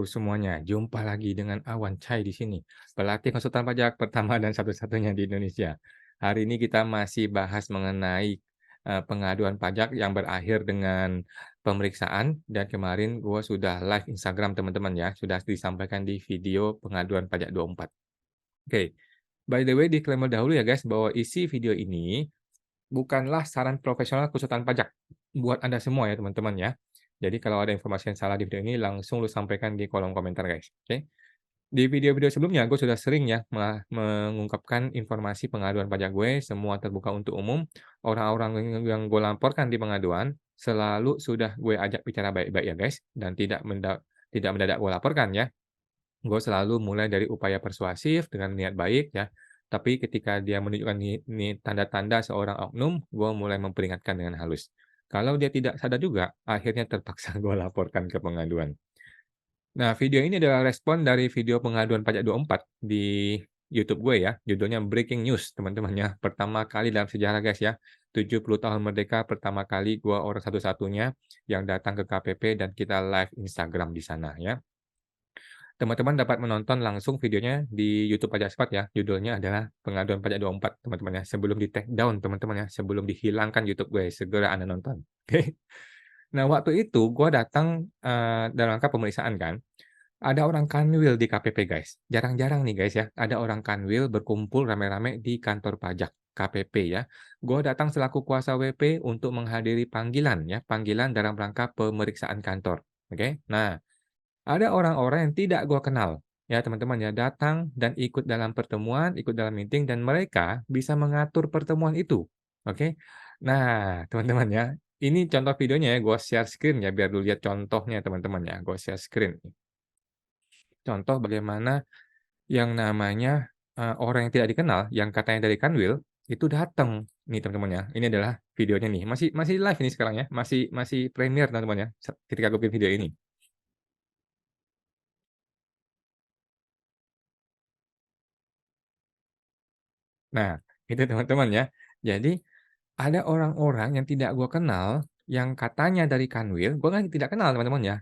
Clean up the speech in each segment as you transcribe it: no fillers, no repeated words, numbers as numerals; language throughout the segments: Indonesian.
Halo semuanya, jumpa lagi dengan Awan Chai di sini, pelatih konsultan pajak pertama dan satu-satunya di Indonesia. Hari ini kita masih bahas mengenai pengaduan pajak yang berakhir dengan pemeriksaan dan kemarin gua sudah live Instagram teman-teman ya, sudah disampaikan di video pengaduan pajak 24. Oke, by the way disclaimer dahulu ya guys bahwa isi video ini bukanlah saran profesional konsultan pajak buat Anda semua ya teman-teman ya. Jadi kalau ada informasi yang salah di video ini langsung lu sampaikan di kolom komentar guys, oke. Di video-video sebelumnya gue sudah sering ya mengungkapkan informasi pengaduan pajak gue, semua terbuka untuk umum. Orang-orang yang gue laporkan di pengaduan selalu sudah gue ajak bicara baik-baik ya guys, dan tidak mendadak gue laporkan ya. Gue selalu mulai dari upaya persuasif dengan niat baik ya, tapi ketika dia menunjukkan tanda-tanda seorang oknum, gue mulai memperingatkan dengan halus. Kalau dia tidak sadar juga, akhirnya terpaksa gue laporkan ke pengaduan. Nah, video ini adalah respon dari video pengaduan pajak 24 di YouTube gue ya, judulnya Breaking News teman-teman ya. Pertama kali dalam sejarah guys ya, 70 tahun merdeka pertama kali gue orang satu-satunya yang datang ke KPP dan kita live Instagram di sana ya. Teman-teman dapat menonton langsung videonya di YouTube Pajak Cepat ya, judulnya adalah Pengaduan Pajak 24 teman-teman ya, sebelum di-take down teman-teman ya, sebelum dihilangkan YouTube gue, segera Anda nonton, oke. Nah, waktu itu gue datang, dalam rangka pemeriksaan kan, ada orang kanwil di KPP guys, jarang-jarang nih guys ya, ada orang kanwil berkumpul rame-rame di kantor pajak KPP ya. Gue datang selaku kuasa WP untuk menghadiri panggilan ya, panggilan dalam rangka pemeriksaan kantor, oke. Nah, ada orang-orang yang tidak gua kenal, ya teman-teman ya, datang dan ikut dalam pertemuan, ikut dalam meeting dan mereka bisa mengatur pertemuan itu, oke. Nah, teman-teman ya, ini contoh videonya ya, gua share screen ya, biar lu lihat contohnya teman-teman ya, gua share screen. Contoh bagaimana yang namanya, orang yang tidak dikenal, yang katanya dari Kanwil, itu datang nih teman-teman ya. Ini adalah videonya nih, masih masih live ini sekarang ya, masih masih premiere teman-teman ya, ketika gua bikin video ini. Nah, itu teman-teman ya. Jadi, ada orang-orang yang tidak gua kenal, yang katanya dari Kanwil, gua kan tidak kenal teman-teman ya.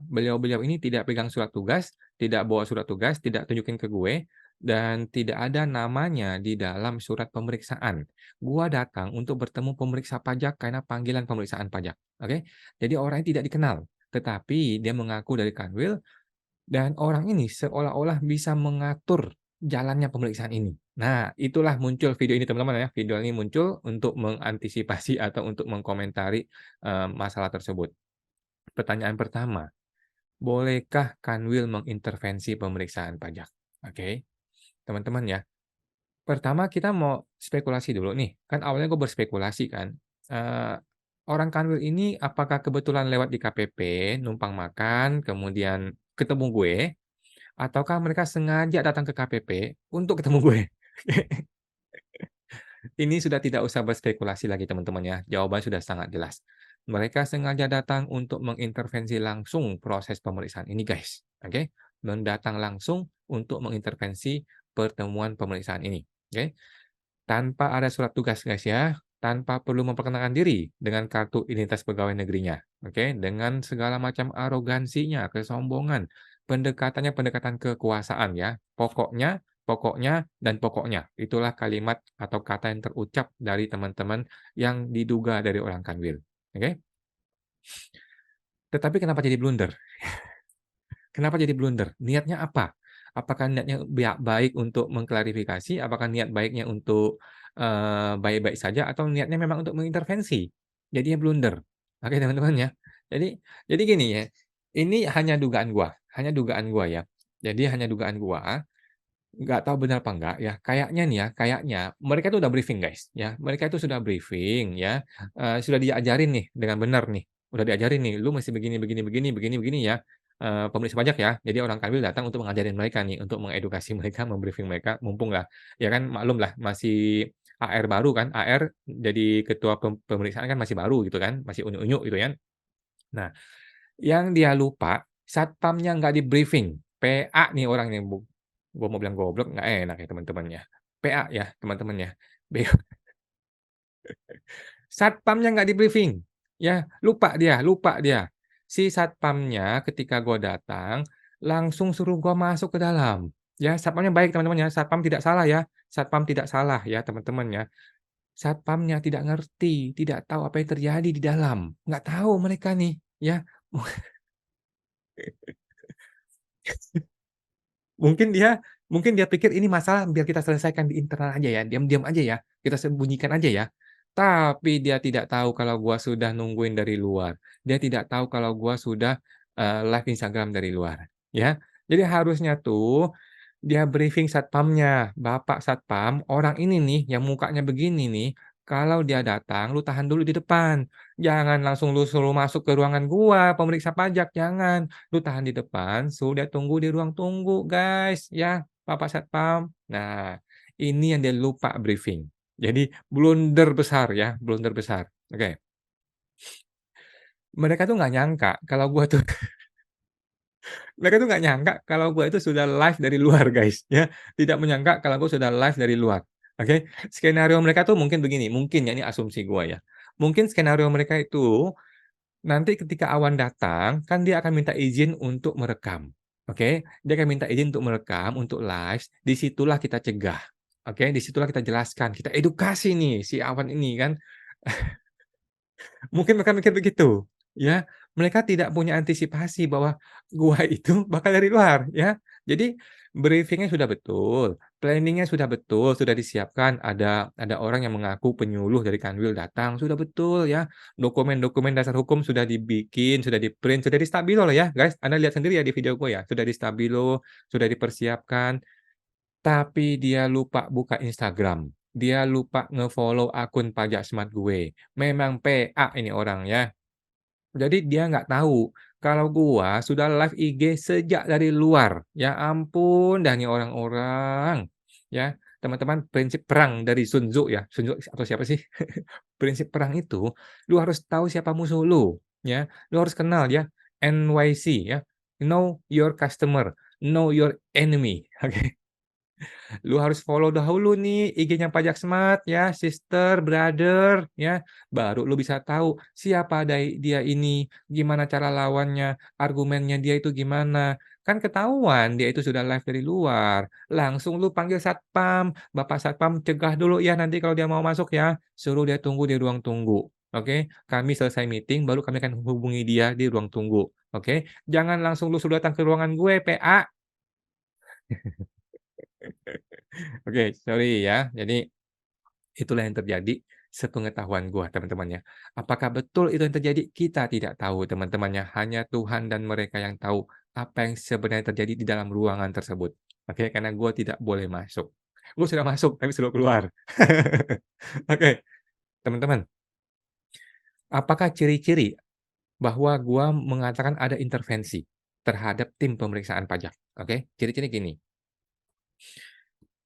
Beliau-beliau ini tidak pegang surat tugas, tidak bawa surat tugas, tidak tunjukin ke gue, dan tidak ada namanya di dalam surat pemeriksaan. Gua datang untuk bertemu pemeriksa pajak karena panggilan pemeriksaan pajak, oke. Jadi orang ini tidak dikenal, tetapi dia mengaku dari Kanwil dan orang ini seolah-olah bisa mengatur jalannya pemeriksaan ini. Nah, itulah muncul video ini teman-teman ya. Video ini muncul untuk mengantisipasi atau untuk mengkomentari, masalah tersebut. Pertanyaan pertama, bolehkah Kanwil mengintervensi pemeriksaan pajak? Oke, teman-teman ya. Pertama kita mau spekulasi dulu nih, kan awalnya gue berspekulasi kan, eee, orang Kanwil ini apakah kebetulan lewat di KPP, numpang makan, kemudian ketemu gue, ataukah mereka sengaja datang ke KPP untuk ketemu gue? Ini sudah tidak usah berspekulasi lagi teman-teman ya, jawabannya sudah sangat jelas. Mereka sengaja datang untuk mengintervensi langsung proses pemeriksaan ini guys, oke? Mendatang langsung untuk mengintervensi pertemuan pemeriksaan ini, oke? Tanpa ada surat tugas guys ya, tanpa perlu memperkenalkan diri dengan kartu identitas pegawai negerinya, oke? Dengan segala macam arogansinya, kesombongan, pendekatannya pendekatan kekuasaan ya. Pokoknya, pokoknya, dan pokoknya. Itulah kalimat atau kata yang terucap dari teman-teman yang diduga dari orang Kanwil, oke? Tetapi kenapa jadi blunder? Kenapa jadi blunder? Niatnya apa? Apakah niatnya baik untuk mengklarifikasi? Apakah niat baiknya untuk, baik-baik saja atau niatnya memang untuk mengintervensi? Jadinya blunder. Oke, teman-teman ya. Jadi jadi gini ya, ini hanya dugaan gua ya. Jadi hanya dugaan gua, nggak tahu benar apa enggak ya, kayaknya nih ya, kayaknya mereka itu udah briefing guys, ya. Mereka itu sudah briefing ya, sudah diajarin nih dengan benar nih, udah diajarin nih, "Lu mesti begini begini begini begini begini ya, pemeriksa pajak ya." Jadi orang Kanwil datang untuk mengajarin mereka nih, untuk mengedukasi mereka, memberiefing mereka, mumpung lah, ya kan maklum lah masih AR baru kan, AR jadi ketua pemeriksaan kan masih baru gitu kan, masih unyu-unyu gitu kan. Nah, yang dia lupa, satpamnya nggak di-briefing, PA nih orangnya, gua mau bilang goblok nggak enak ya teman-teman ya, PA ya teman-teman ya, bego, satpamnya nggak di-briefing, ya, lupa dia. Si satpamnya ketika gua datang, langsung suruh gua masuk ke dalam. Ya, satpamnya baik teman-teman ya, satpam tidak salah ya, satpam tidak salah ya teman-teman ya. Satpamnya tidak ngerti, tidak tahu apa yang terjadi di dalam, nggak tahu mereka nih, ya. Mungkin dia mungkin dia pikir ini masalah biar kita selesaikan di internal aja ya, diam-diam aja ya, kita sembunyikan aja ya. Tapi dia tidak tahu kalau gua sudah nungguin dari luar. Dia tidak tahu kalau gua sudah, live Instagram dari luar, ya. Jadi harusnya tuh dia briefing satpamnya, "Bapak satpam, orang ini nih yang mukanya begini nih, kalau dia datang lu tahan dulu di depan. Jangan langsung lu suruh masuk ke ruangan gua, pemeriksa pajak, jangan. Lu tahan di depan, suruh dia tunggu di ruang tunggu, guys, ya, Bapak satpam." Nah, ini yang dia lupa briefing. Jadi blunder besar ya, blunder besar. Oke, mereka tuh nggak nyangka kalau gua tuh mereka tuh nggak nyangka kalau gua itu sudah live dari luar, guys, ya. Tidak menyangka kalau gua sudah live dari luar, oke. Skenario mereka tuh mungkin begini, mungkin ya, ini asumsi gua ya. Mungkin skenario mereka itu, nanti ketika awan datang, kan dia akan minta izin untuk merekam, oke. Dia akan minta izin untuk merekam, untuk live, di situlah kita cegah, oke. Di situlah kita jelaskan, kita edukasi nih si awan ini kan. Mungkin mereka mikir begitu, ya. Mereka tidak punya antisipasi bahwa gua itu bakal dari luar, ya. Jadi briefing-nya sudah betul, planning-nya sudah betul, sudah disiapkan, ada orang yang mengaku penyuluh dari Kanwil datang, sudah betul ya. Dokumen-dokumen dasar hukum sudah dibikin, sudah di-print, sudah di-stabilo loh ya, guys. Anda lihat sendiri ya di video gua ya, sudah di-stabilo, sudah dipersiapkan. Tapi dia lupa buka Instagram, dia lupa nge-follow akun pajak smart gue. Memang PA ini orang ya. Jadi dia nggak tahu kalau gua sudah live IG sejak dari luar. Ya ampun dah nih orang-orang. Ya, teman-teman prinsip perang dari Sun Tzu ya, Sun Tzu atau siapa sih? Prinsip perang itu, lu harus tahu siapa musuh lu, ya. Lu harus kenal ya, NYC ya, know your customer, know your enemy, oke. Lu harus follow dahulu nih IG-nya Pajak Smart ya, sister, brother, ya. Baru lu bisa tahu siapa dia ini, gimana cara lawannya, argumennya dia itu gimana. Kan ketahuan dia itu sudah live dari luar. Langsung lu panggil satpam, "Bapak satpam cegah dulu ya nanti kalau dia mau masuk ya. Suruh dia tunggu di ruang tunggu. Oke, kami selesai meeting baru kami akan hubungi dia di ruang tunggu. Oke, jangan langsung lu suruh datang ke ruangan gue, PA." Oke, sorry ya. Jadi itulah yang terjadi sepengetahuan gua, teman-teman ya. Apakah betul itu yang terjadi? Kita tidak tahu, teman-teman ya. Hanya Tuhan dan mereka yang tahu apa yang sebenarnya terjadi di dalam ruangan tersebut. Oke, karena gua tidak boleh masuk. Gua sudah masuk, tapi suruh keluar. Oke, teman-teman, apakah ciri-ciri bahwa gua mengatakan ada intervensi terhadap tim pemeriksaan pajak? Oke, ciri-ciri gini.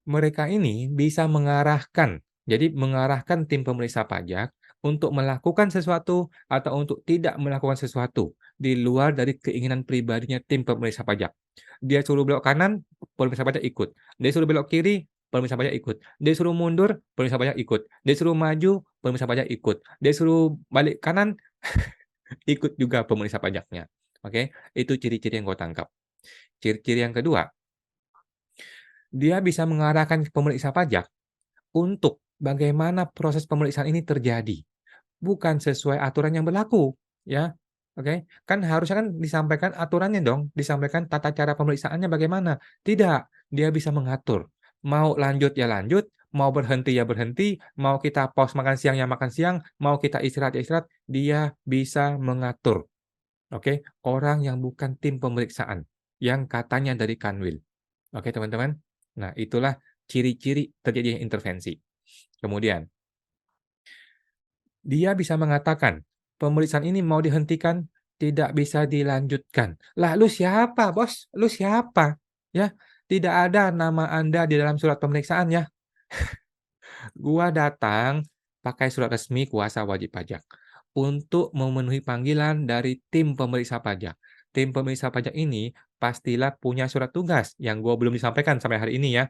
Mereka ini bisa mengarahkan, jadi mengarahkan tim pemeriksa pajak untuk melakukan sesuatu atau untuk tidak melakukan sesuatu di luar dari keinginan pribadinya tim pemeriksa pajak. Dia suruh belok kanan, pemeriksa pajak ikut. Dia suruh belok kiri, pemeriksa pajak ikut. Dia suruh mundur, pemeriksa pajak ikut. Dia suruh maju, pemeriksa pajak ikut. Dia suruh balik kanan, ikut juga pemeriksa pajaknya. Oke, itu ciri-ciri yang gue tangkap. Ciri-ciri yang kedua, dia bisa mengarahkan pemeriksa pajak untuk bagaimana proses pemeriksaan ini terjadi, bukan sesuai aturan yang berlaku, ya, oke. Kan harusnya kan disampaikan aturannya dong, disampaikan tata cara pemeriksaannya bagaimana. Tidak, dia bisa mengatur, mau lanjut ya lanjut, mau berhenti ya berhenti, mau kita pause makan siang ya makan siang, mau kita istirahat ya istirahat, dia bisa mengatur, oke. Orang yang bukan tim pemeriksaan, yang katanya dari Kanwil. Oke, teman-teman. Nah, itulah ciri-ciri terjadinya intervensi. Kemudian, dia bisa mengatakan, "Pemeriksaan ini mau dihentikan, tidak bisa dilanjutkan." Lah, lu siapa, Bos? Lu siapa? Ya, tidak ada nama Anda di dalam surat pemeriksaan ya. Gua datang pakai surat resmi kuasa wajib pajak untuk memenuhi panggilan dari tim pemeriksa pajak. Tim pemeriksa pajak ini pastilah punya surat tugas yang gua belum disampaikan sampai hari ini ya.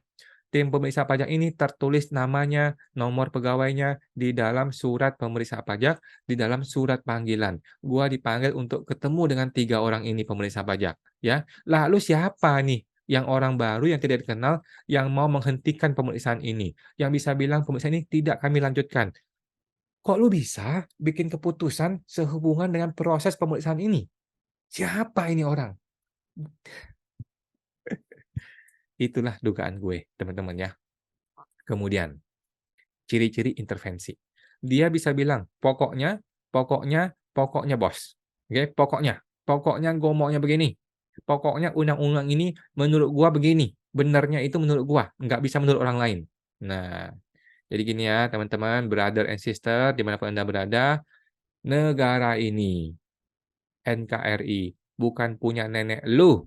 tim pemeriksa pajak ini tertulis namanya, nomor pegawainya di dalam surat pemeriksa pajak, di dalam surat panggilan. Gua dipanggil untuk ketemu dengan 3 orang ini pemeriksa pajak, ya. Lalu siapa nih yang orang baru yang tidak dikenal yang mau menghentikan pemeriksaan ini? Yang bisa bilang pemeriksaan ini tidak kami lanjutkan. Kok lu bisa bikin keputusan sehubungan dengan proses pemeriksaan ini? Siapa ini orang? Itulah dugaan gue, teman-teman ya. Kemudian, ciri-ciri intervensi. Dia bisa bilang, "Pokoknya pokoknya pokoknya bos." Oke, pokoknya gue maunya begini. Pokoknya undang-undang ini menurut gua begini, benernya itu menurut gua, nggak bisa menurut orang lain. Nah, jadi gini ya teman-teman, brother and sister dimanapun Anda berada, negara ini, NKRI, bukan punya nenek lu.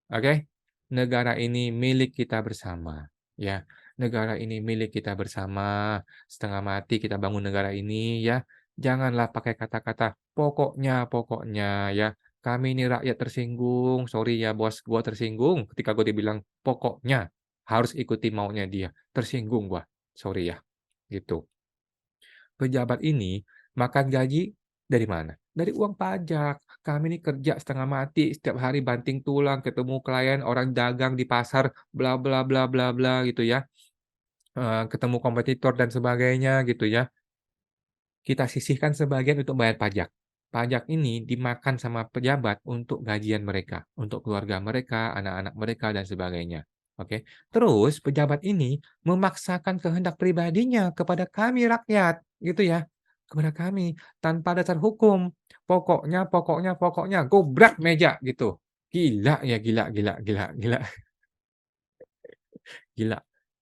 Oke? Negara ini milik kita bersama, ya. Negara ini milik kita bersama, setengah mati kita bangun negara ini, ya. Janganlah pakai kata-kata, pokoknya, ya. Kami ini rakyat tersinggung, sorry ya bos, gua tersinggung ketika gua dibilang pokoknya harus ikuti maunya dia. Tersinggung gua, sorry ya, gitu. Pejabat ini makan gaji dari mana? Dari uang pajak. Kami ini kerja setengah mati, setiap hari banting tulang, ketemu klien, orang dagang di pasar, bla bla bla bla bla gitu ya. Ketemu kompetitor dan sebagainya gitu ya. Kita sisihkan sebagian untuk bayar pajak. Pajak ini dimakan sama pejabat untuk gajian mereka, untuk keluarga mereka, anak-anak mereka, dan sebagainya. Oke. Terus pejabat ini memaksakan kehendak pribadinya kepada kami rakyat, gitu ya. Kepada kami tanpa dasar hukum. Pokoknya, gobrak meja gitu. Gila ya, gila. Gila,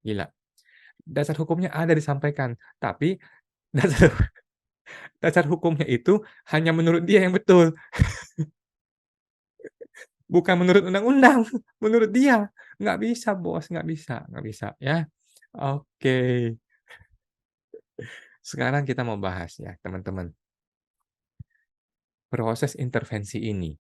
gila. Dasar hukumnya ada disampaikan, tapi dasar dasar hukumnya itu hanya menurut dia yang betul, bukan menurut undang-undang, menurut dia. Nggak bisa bos, nggak bisa ya. Oke, sekarang kita mau bahas ya teman-teman, proses intervensi ini,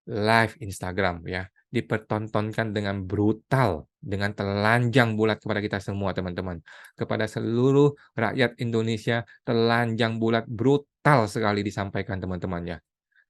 live Instagram ya, dipertontonkan dengan brutal, dengan telanjang bulat kepada kita semua teman-teman. Kepada seluruh rakyat Indonesia, telanjang bulat, brutal sekali disampaikan teman-teman ya.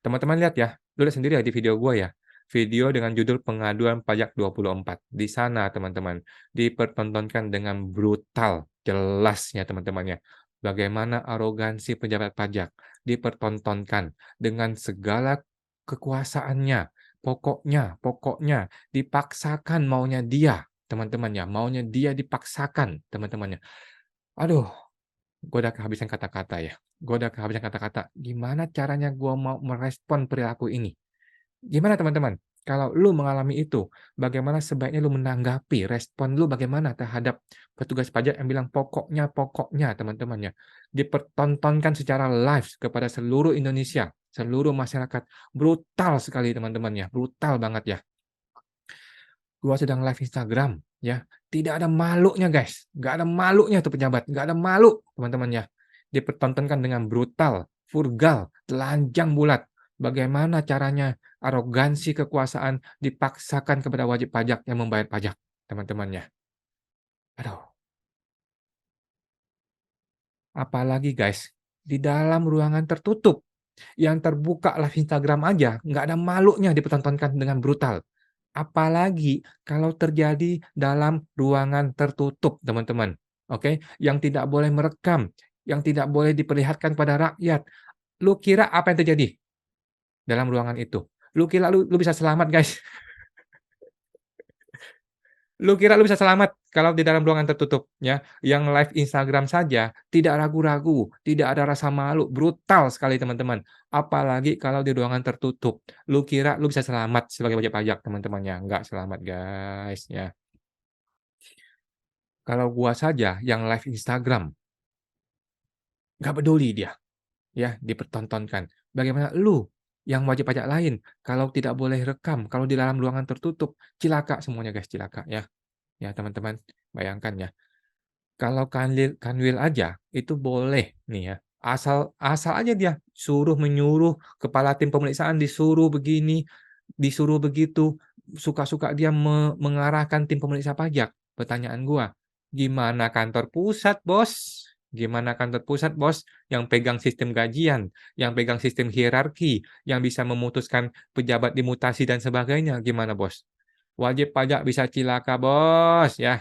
Teman-teman lihat ya, lu lihat sendiri ya di video gua ya. Video dengan judul Pengaduan Pajak 24. Di sana teman-teman, dipertontonkan dengan brutal, jelasnya teman-teman ya. Bagaimana arogansi pejabat pajak dipertontonkan dengan segala kekuasaannya. Pokoknya dipaksakan maunya dia, teman-teman ya. Maunya dia dipaksakan, teman-teman ya. Aduh, gue udah kehabisan kata-kata ya. Gue udah kehabisan kata-kata. Gimana caranya gue mau merespon perilaku ini? Gimana teman-teman? Kalau lu mengalami itu, bagaimana sebaiknya lu menanggapi? Respon lu bagaimana terhadap petugas pajak yang bilang pokoknya teman-teman ya. Dipertontonkan secara live kepada seluruh Indonesia, seluruh masyarakat. Brutal sekali teman-teman ya, brutal banget ya. Gua sedang live Instagram, ya. Tidak ada malunya, guys. Nggak ada malunya tuh pejabat, nggak ada malu, teman-teman ya. Dipertontonkan dengan brutal, vulgar, telanjang bulat. Bagaimana caranya arogansi kekuasaan dipaksakan kepada wajib pajak yang membayar pajak, teman-teman ya. Aduh, apalagi guys, di dalam ruangan tertutup, yang terbuka live Instagram aja, nggak ada malunya dipertontonkan dengan brutal. Apalagi kalau terjadi dalam ruangan tertutup, teman-teman. Oke, yang tidak boleh merekam, yang tidak boleh diperlihatkan pada rakyat. Lu kira apa yang terjadi dalam ruangan itu? Lu kira lu bisa selamat, guys? Lu kira lu bisa selamat kalau di dalam ruangan tertutup, ya? Yang live Instagram saja tidak ragu-ragu, tidak ada rasa malu, brutal sekali, teman-teman. Apalagi kalau di ruangan tertutup. Lu kira lu bisa selamat sebagai wajib pajak, teman-teman, ya? Nggak selamat, guys, ya. Kalau gua saja yang live Instagram, nggak peduli dia, ya, dipertontonkan. Bagaimana lu yang wajib pajak lain, kalau tidak boleh rekam, kalau di dalam ruangan tertutup, cilaka semuanya, guys, cilaka, ya. Ya, teman-teman, bayangkan ya. Kalau Kanwil aja itu boleh nih ya, asal asal aja dia suruh menyuruh, kepala tim pemeriksaan disuruh begini, disuruh begitu, suka-suka dia mengarahkan tim pemeriksa pajak. Pertanyaan gua, gimana kantor pusat, Bos? Gimana kantor pusat, Bos, yang pegang sistem gajian, yang pegang sistem hierarki, yang bisa memutuskan pejabat dimutasi dan sebagainya, gimana, Bos? Wajib pajak bisa cilaka, Bos, ya.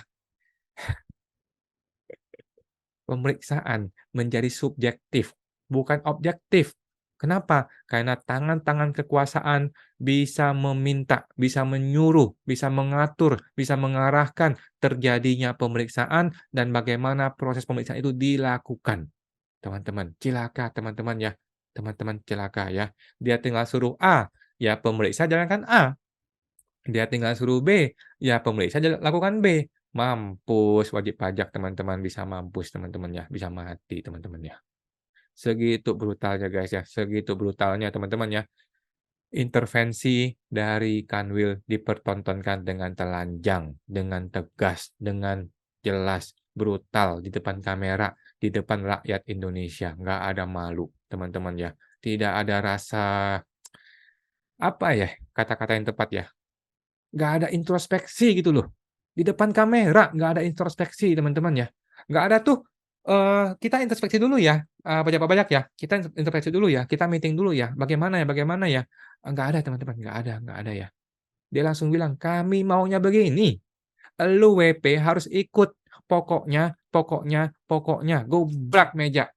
Pemeriksaan menjadi subjektif, bukan objektif. Kenapa? Karena tangan-tangan kekuasaan bisa meminta, bisa menyuruh, bisa mengatur, bisa mengarahkan terjadinya pemeriksaan dan bagaimana proses pemeriksaan itu dilakukan. Teman-teman, cilaka teman-teman ya. Teman-teman cilaka ya. Dia tinggal suruh A, ya pemeriksa jalankan A. Dia tinggal suruh B, ya pemeriksa lakukan B. Mampus wajib pajak teman-teman, bisa mampus teman-teman ya, bisa mati teman-teman ya. Segitu brutalnya guys ya, segitu brutalnya teman-teman ya. Intervensi dari Kanwil dipertontonkan dengan telanjang, dengan tegas, dengan jelas, brutal di depan kamera, di depan rakyat Indonesia. Nggak ada malu teman-teman ya. Tidak ada rasa, apa ya, kata-kata yang tepat ya, nggak ada introspeksi gitu loh. Di depan kamera nggak ada introspeksi teman-teman ya. Nggak ada tuh, kita introspeksi dulu ya, pajak-pajak ya, kita introspeksi dulu ya, kita meeting dulu ya, bagaimana ya, nggak ada teman-teman, nggak ada ya. Dia langsung bilang, "Kami maunya begini, elu WP harus ikut, pokoknya pokoknya pokoknya." Gobrak meja,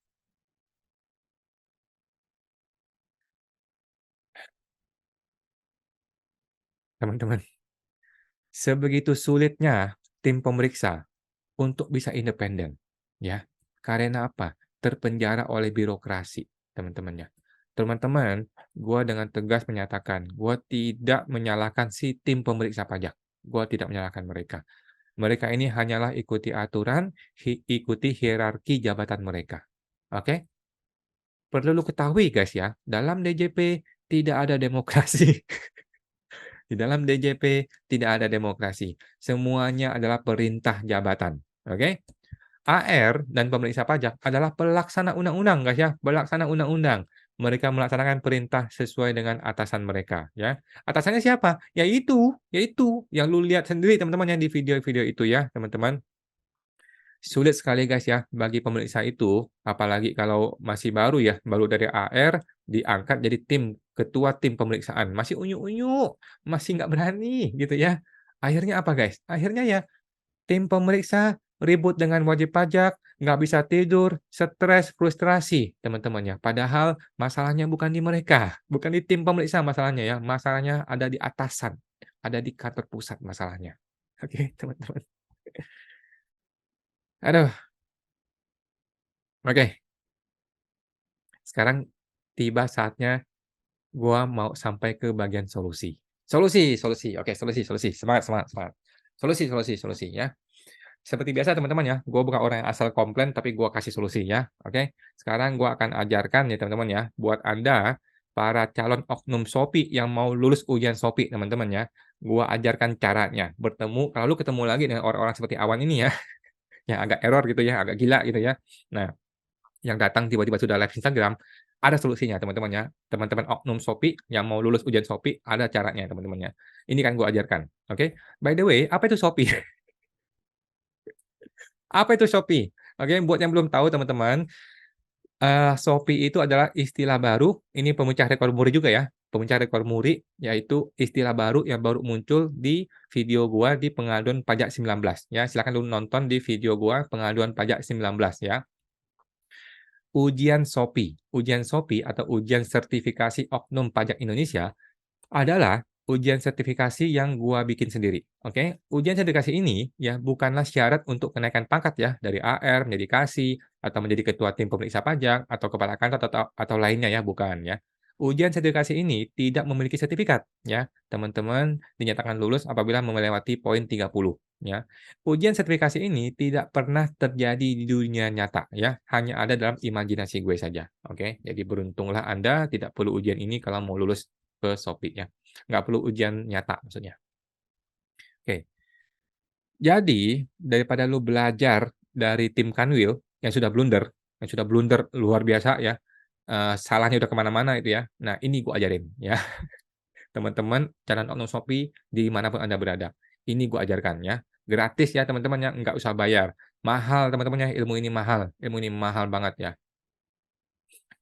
teman-teman. Sebegitu sulitnya tim pemeriksa untuk bisa independen, ya. Karena apa? Terpenjara oleh birokrasi, teman-teman ya. Teman-teman, gua dengan tegas menyatakan, gua tidak menyalahkan si tim pemeriksa pajak. Gua tidak menyalahkan mereka. Mereka ini hanyalah ikuti aturan, ikuti hierarki jabatan mereka. Oke? Perlu lu ketahui guys ya, dalam DJP tidak ada demokrasi. Di dalam DJP tidak ada demokrasi. Semuanya adalah perintah jabatan. Oke? AR dan pemeriksa pajak adalah pelaksana undang-undang, guys ya, pelaksana undang-undang. Mereka melaksanakan perintah sesuai dengan atasan mereka, ya. Atasannya siapa? Yaitu yang lu lihat sendiri teman-teman yang di video-video itu ya, teman-teman. Sulit sekali guys ya bagi pemeriksa itu, apalagi kalau masih baru ya, baru dari AR diangkat jadi ketua tim pemeriksaan, masih unyu-unyu, masih nggak berani gitu ya. Akhirnya apa guys? Akhirnya ya tim pemeriksa ribut dengan wajib pajak, nggak bisa tidur, stres, frustrasi, teman-teman ya. Padahal masalahnya bukan di mereka, bukan di tim pemeriksa masalahnya ya, masalahnya ada di atasan, ada di kantor pusat masalahnya. Oke, teman-teman. Aduh, oke. Sekarang tiba saatnya gua mau sampai ke bagian solusi. Solusi, oke, solusi solusi, semangat semangat semangat. Solusi ya. Seperti biasa teman-teman ya, gue bukan orang yang asal komplain, tapi gue kasih solusi ya, oke. Sekarang gue akan ajarkan ya teman-teman ya, buat Anda, para calon oknum Shopee yang mau lulus ujian Shopee teman-teman ya, gue ajarkan caranya, kalau lu ketemu lagi dengan orang-orang seperti Awan ini ya, yang agak error gitu ya, agak gila gitu ya. Nah, yang datang tiba-tiba sudah live Instagram, ada solusinya teman-teman ya. Teman-teman oknum Shopee yang mau lulus ujian Shopee, ada caranya teman-teman ya. Ini kan gue ajarkan, oke. By the way, apa itu Shopee? Apa itu Shopee? Oke, buat yang belum tahu teman-teman, Shopee itu adalah istilah baru, ini pemecah rekor muri juga ya, pemecah rekor muri, yaitu istilah baru yang baru muncul di video gua di pengaduan pajak 19 ya. Silakan dulu nonton di video gua pengaduan pajak 19 ya. Ujian Shopee atau ujian sertifikasi oknum pajak Indonesia adalah ujian sertifikasi yang gua bikin sendiri, oke. Ujian sertifikasi ini ya bukanlah syarat untuk kenaikan pangkat ya, dari AR menjadi Kasih, atau menjadi ketua tim pemeriksa pajak, atau kepala kantor atau lainnya ya, bukan ya. Ujian sertifikasi ini tidak memiliki sertifikat ya, teman-teman dinyatakan lulus apabila melewati poin 30 ya. Ujian sertifikasi ini tidak pernah terjadi di dunia nyata ya, hanya ada dalam imajinasi gue saja, oke. Jadi beruntunglah Anda tidak perlu ujian ini kalau mau lulus ke Shopee ya. Nggak perlu ujian nyata maksudnya. Oke, jadi daripada lu belajar dari tim Kanwil yang sudah blunder luar biasa ya, salahnya udah kemana mana itu ya. Nah ini gua ajarin ya, teman-teman calon oknum Shopee dimanapun Anda berada. Ini gua ajarkan ya. Gratis ya teman-teman ya, nggak usah bayar. Mahal teman-teman ya, ilmu ini mahal banget ya.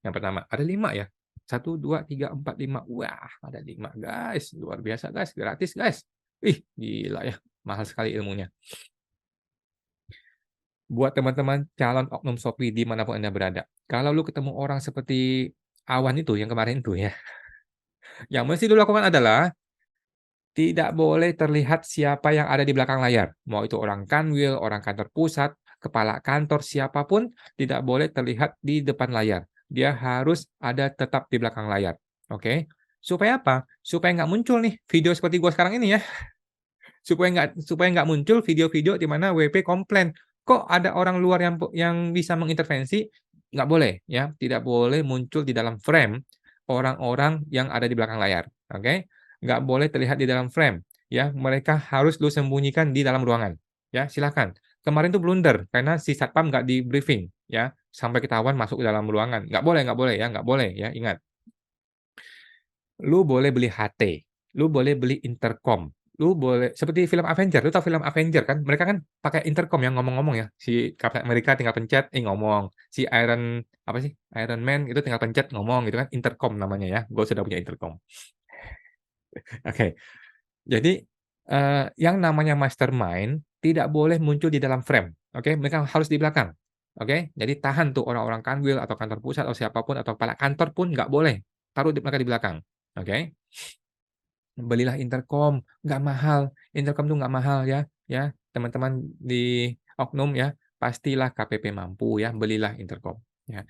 Yang pertama, ada 5 ya? 1, 2, 3, 4, 5. Wah, ada 5 guys, luar biasa guys, gratis guys. Ih, gila ya, mahal sekali ilmunya. Buat teman-teman calon oknum Shopee dimanapun Anda berada, kalau lu ketemu orang seperti Awan itu, yang kemarin itu ya, yang mesti lu lakukan adalah tidak boleh terlihat siapa yang ada di belakang layar. Mau itu orang kanwil, orang kantor pusat, kepala kantor, siapapun tidak boleh terlihat di depan layar. Dia harus ada tetap di belakang layar. Oke? Supaya apa? Supaya nggak muncul nih video seperti gua sekarang ini ya. Supaya nggak muncul video-video di mana WP komplain, "Kok ada orang luar yang bisa mengintervensi?" Nggak boleh ya, tidak boleh muncul di dalam frame orang-orang yang ada di belakang layar, oke? Nggak boleh terlihat di dalam frame, ya, mereka harus lu sembunyikan di dalam ruangan, ya, silakan. Kemarin tuh blunder karena si satpam nggak di-briefing, ya, sampai ketahuan masuk ke dalam ruangan. Nggak boleh ya, nggak boleh ya, ingat. Lu boleh beli HT, lu boleh beli intercom, lu boleh seperti film Avenger, lu tahu film Avenger kan? Mereka kan pakai intercom yang ngomong-ngomong ya, si Captain America tinggal pencet, ngomong, si apa sih, Iron Man itu tinggal pencet ngomong gitu kan, intercom namanya ya, gua sudah punya intercom. Oke, jadi, yang namanya mastermind tidak boleh muncul di dalam frame, oke? Mereka harus di belakang, oke? Jadi tahan tuh orang-orang kanwil atau kantor pusat atau siapapun atau kepala kantor pun nggak boleh, taruh mereka di belakang, oke? Belilah intercom, nggak mahal, intercom tuh nggak mahal ya, teman-teman di oknum ya, pastilah KPP mampu ya, belilah intercom, ya.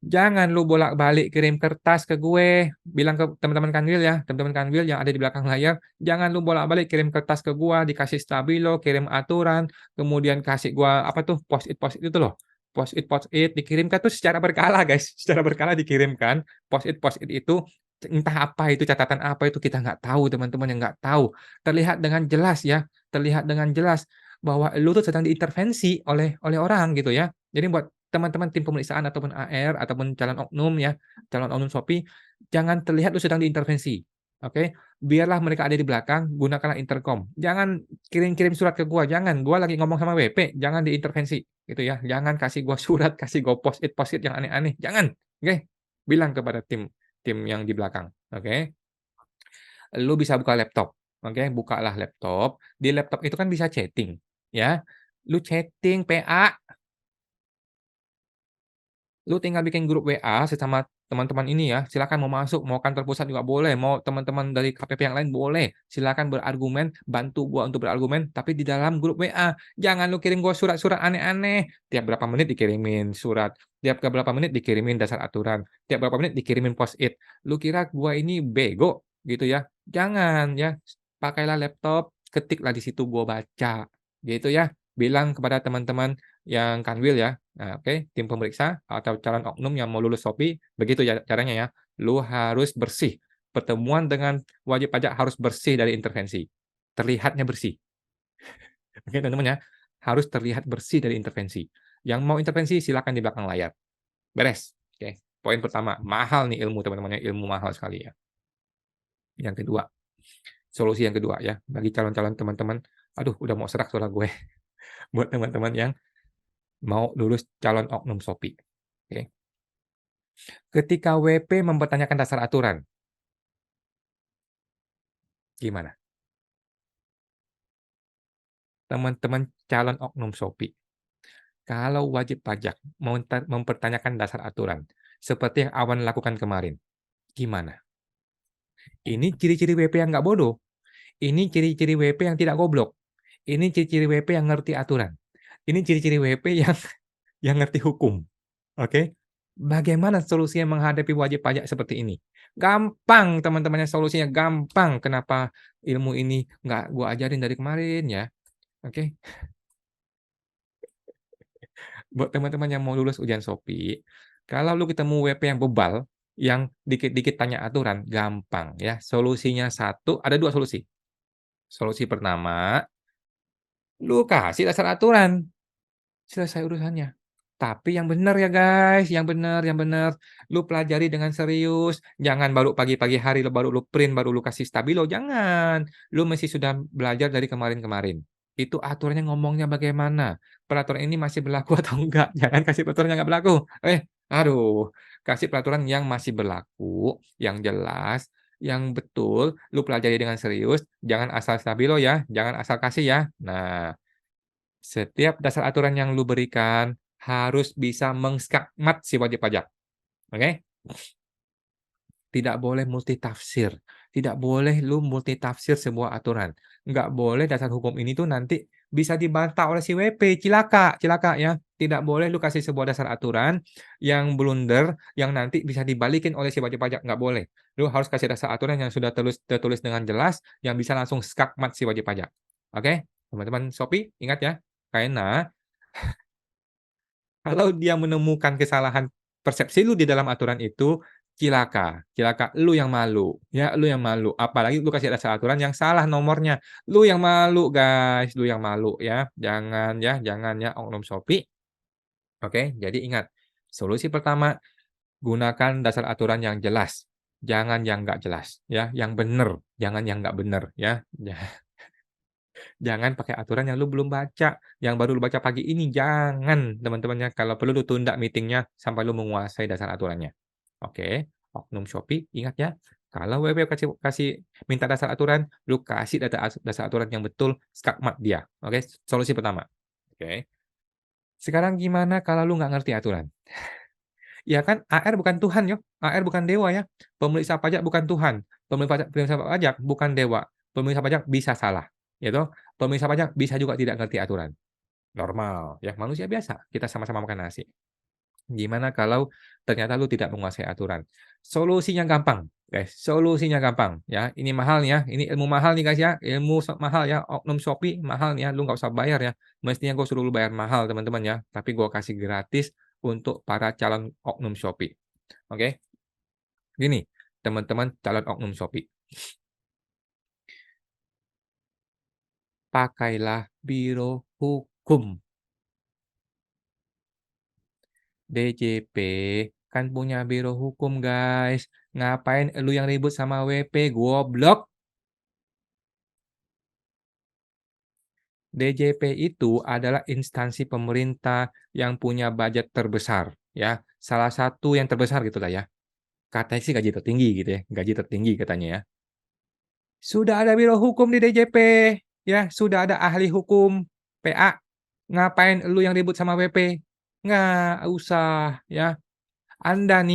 Jangan lu bolak-balik kirim kertas ke gue, bilang ke teman-teman kanwil yang ada di belakang layar, jangan lu bolak-balik kirim kertas ke gua, dikasih stabilo, kirim aturan, kemudian kasih gua apa tuh, Post-it itu loh, Post-it dikirimkan tuh secara berkala guys, secara berkala dikirimkan, Post-it itu entah apa itu, catatan apa itu kita nggak tahu teman-teman yang nggak tahu. Terlihat dengan jelas ya, terlihat dengan jelas bahwa lu tuh sedang diintervensi oleh orang gitu ya. Jadi buat teman-teman tim pemeriksaan ataupun AR ataupun calon oknum ya, calon oknum Shopee, jangan terlihat lu sedang diintervensi, oke? Biarlah mereka ada di belakang, gunakanlah intercom. Jangan kirim-kirim surat ke gua, jangan. Gua lagi ngomong sama WP, jangan diintervensi, gitu ya. Jangan kasih gua surat, kasih gua Post-it yang aneh-aneh, jangan, oke? Bilang kepada tim tim yang di belakang, oke? Lu bisa buka laptop, oke? Bukalah laptop, di laptop itu kan bisa chatting, ya. Lu chatting PA. Lu tinggal bikin grup WA sesama teman-teman ini ya, silakan mau masuk, mau kantor pusat juga boleh, mau teman-teman dari KPP yang lain boleh. Silakan berargumen, bantu gua untuk berargumen, tapi di dalam grup WA. Jangan lu kirim gua surat-surat aneh-aneh. Tiap berapa menit dikirimin surat, tiap ke berapa menit dikirimin dasar aturan, tiap berapa menit dikirimin Post-it. Lu kira gua ini bego gitu ya? Jangan ya. Pakailah laptop, ketiklah di situ gua baca, gitu ya. Bilang kepada teman-teman yang kanwil ya. Nah, oke, tim pemeriksa atau calon oknum yang mau lulus Shopee, begitu ya caranya ya. Lu harus bersih. Pertemuan dengan wajib pajak harus bersih dari intervensi. Terlihatnya bersih. Oke, teman-teman ya. Harus terlihat bersih dari intervensi. Yang mau intervensi silakan di belakang layar. Beres. Oke. Poin pertama, mahal nih ilmu teman-teman ya, ilmu mahal sekali ya. Yang kedua, solusi yang kedua ya, bagi calon-calon teman-teman, aduh udah mau serak suara gue. Buat teman-teman yang mau lulus calon oknum Shopee. Oke. Ketika WP mempertanyakan dasar aturan, gimana? Teman-teman calon oknum Shopee, kalau wajib pajak mempertanyakan dasar aturan, seperti yang Awan lakukan kemarin, gimana? Ini ciri-ciri WP yang nggak bodoh, ini ciri-ciri WP yang tidak goblok, ini ciri-ciri WP yang ngerti aturan, ini ciri-ciri WP yang yang ngerti hukum, oke? Bagaimana solusinya menghadapi wajib pajak seperti ini? Gampang teman-temannya, solusinya gampang. Kenapa ilmu ini nggak gua ajarin dari kemarin ya, oke? Buat teman-teman yang mau lulus ujian Shopee, kalau lu ketemu WP yang bebal, yang dikit-dikit tanya aturan, gampang ya. Solusinya satu, ada 2 solusi. Solusi pertama, lu kasih dasar aturan, selesai urusannya. Tapi yang benar ya guys, yang benar. Lu pelajari dengan serius, jangan baru pagi-pagi hari baru lu print, baru lu kasih stabilo, jangan. Lu mesti sudah belajar dari kemarin-kemarin. Itu aturannya ngomongnya bagaimana, peraturan ini masih berlaku atau enggak, jangan kasih peraturan yang nggak berlaku. Aduh, kasih peraturan yang masih berlaku, yang jelas, yang betul, lu pelajari dengan serius, jangan asal stabilo ya, jangan asal kasih ya. Nah, setiap dasar aturan yang lu berikan harus bisa mengskakmat si wajib pajak, oke? Tidak boleh multitafsir, tidak boleh lu multitafsir sebuah aturan. Nggak boleh dasar hukum ini tuh nanti bisa dibantah oleh si WP, cilaka cilaka ya. Tidak boleh lu kasih sebuah dasar aturan yang blunder, yang nanti bisa dibalikin oleh si wajib pajak, nggak boleh. Lu harus kasih dasar aturan yang sudah tertulis dengan jelas, yang bisa langsung skakmat si wajib pajak. Oke? Teman-teman Shopee, ingat ya, karena kalau dia menemukan kesalahan persepsi lu di dalam aturan itu, cilaka cilaka, lu yang malu, ya, lu yang malu. Apalagi lu kasih dasar aturan yang salah nomornya, lu yang malu guys, lu yang malu ya, jangan ya oknum Shopee. Oke, jadi ingat, solusi pertama, gunakan dasar aturan yang jelas, jangan yang nggak jelas, ya, yang bener, jangan yang nggak bener, ya. Jangan pakai aturan yang lu belum baca, yang baru lu baca pagi ini, jangan teman-teman ya. Kalau perlu lu tunda meeting-nya sampai lu menguasai dasar aturannya. Oke, oknum Shopee ingat ya, kalau WP kasih kasih minta dasar aturan, lu kasih dasar aturan yang betul, skakmat dia. Oke, solusi pertama. Oke. Sekarang gimana kalau lu nggak ngerti aturan? Ya kan AR bukan Tuhan yo, AR bukan dewa ya. Pemeriksa pajak bukan Tuhan, pemeriksa pajak bukan dewa. Pemeriksa pajak bisa salah, ya toh. Pemeriksa pajak bisa juga tidak ngerti aturan. Normal, ya manusia biasa, kita sama-sama makan nasi. Gimana kalau ternyata lu tidak menguasai aturan? Solusinya gampang, guys, solusinya gampang, ya. Ini mahal nih ya, ini ilmu mahal nih, guys, ya, ilmu mahal ya, oknum Shopee mahal nih ya, lu nggak usah bayar ya. Mestinya gue suruh lu bayar mahal, teman-teman ya, tapi gue kasih gratis untuk para calon oknum Shopee, oke? Gini, teman-teman calon oknum Shopee, pakailah biro hukum. DJP kan punya biro hukum, guys. Ngapain elu yang ribut sama WP, goblok? DJP itu adalah instansi pemerintah yang punya budget terbesar, ya. Salah satu yang terbesar gitulah ya. Katanya sih gaji tertinggi gitu ya, gaji tertinggi katanya ya. Sudah ada biro hukum di DJP, ya, sudah ada ahli hukum, PA. Ngapain elu yang ribut sama WP? Nggak usah, ya. Anda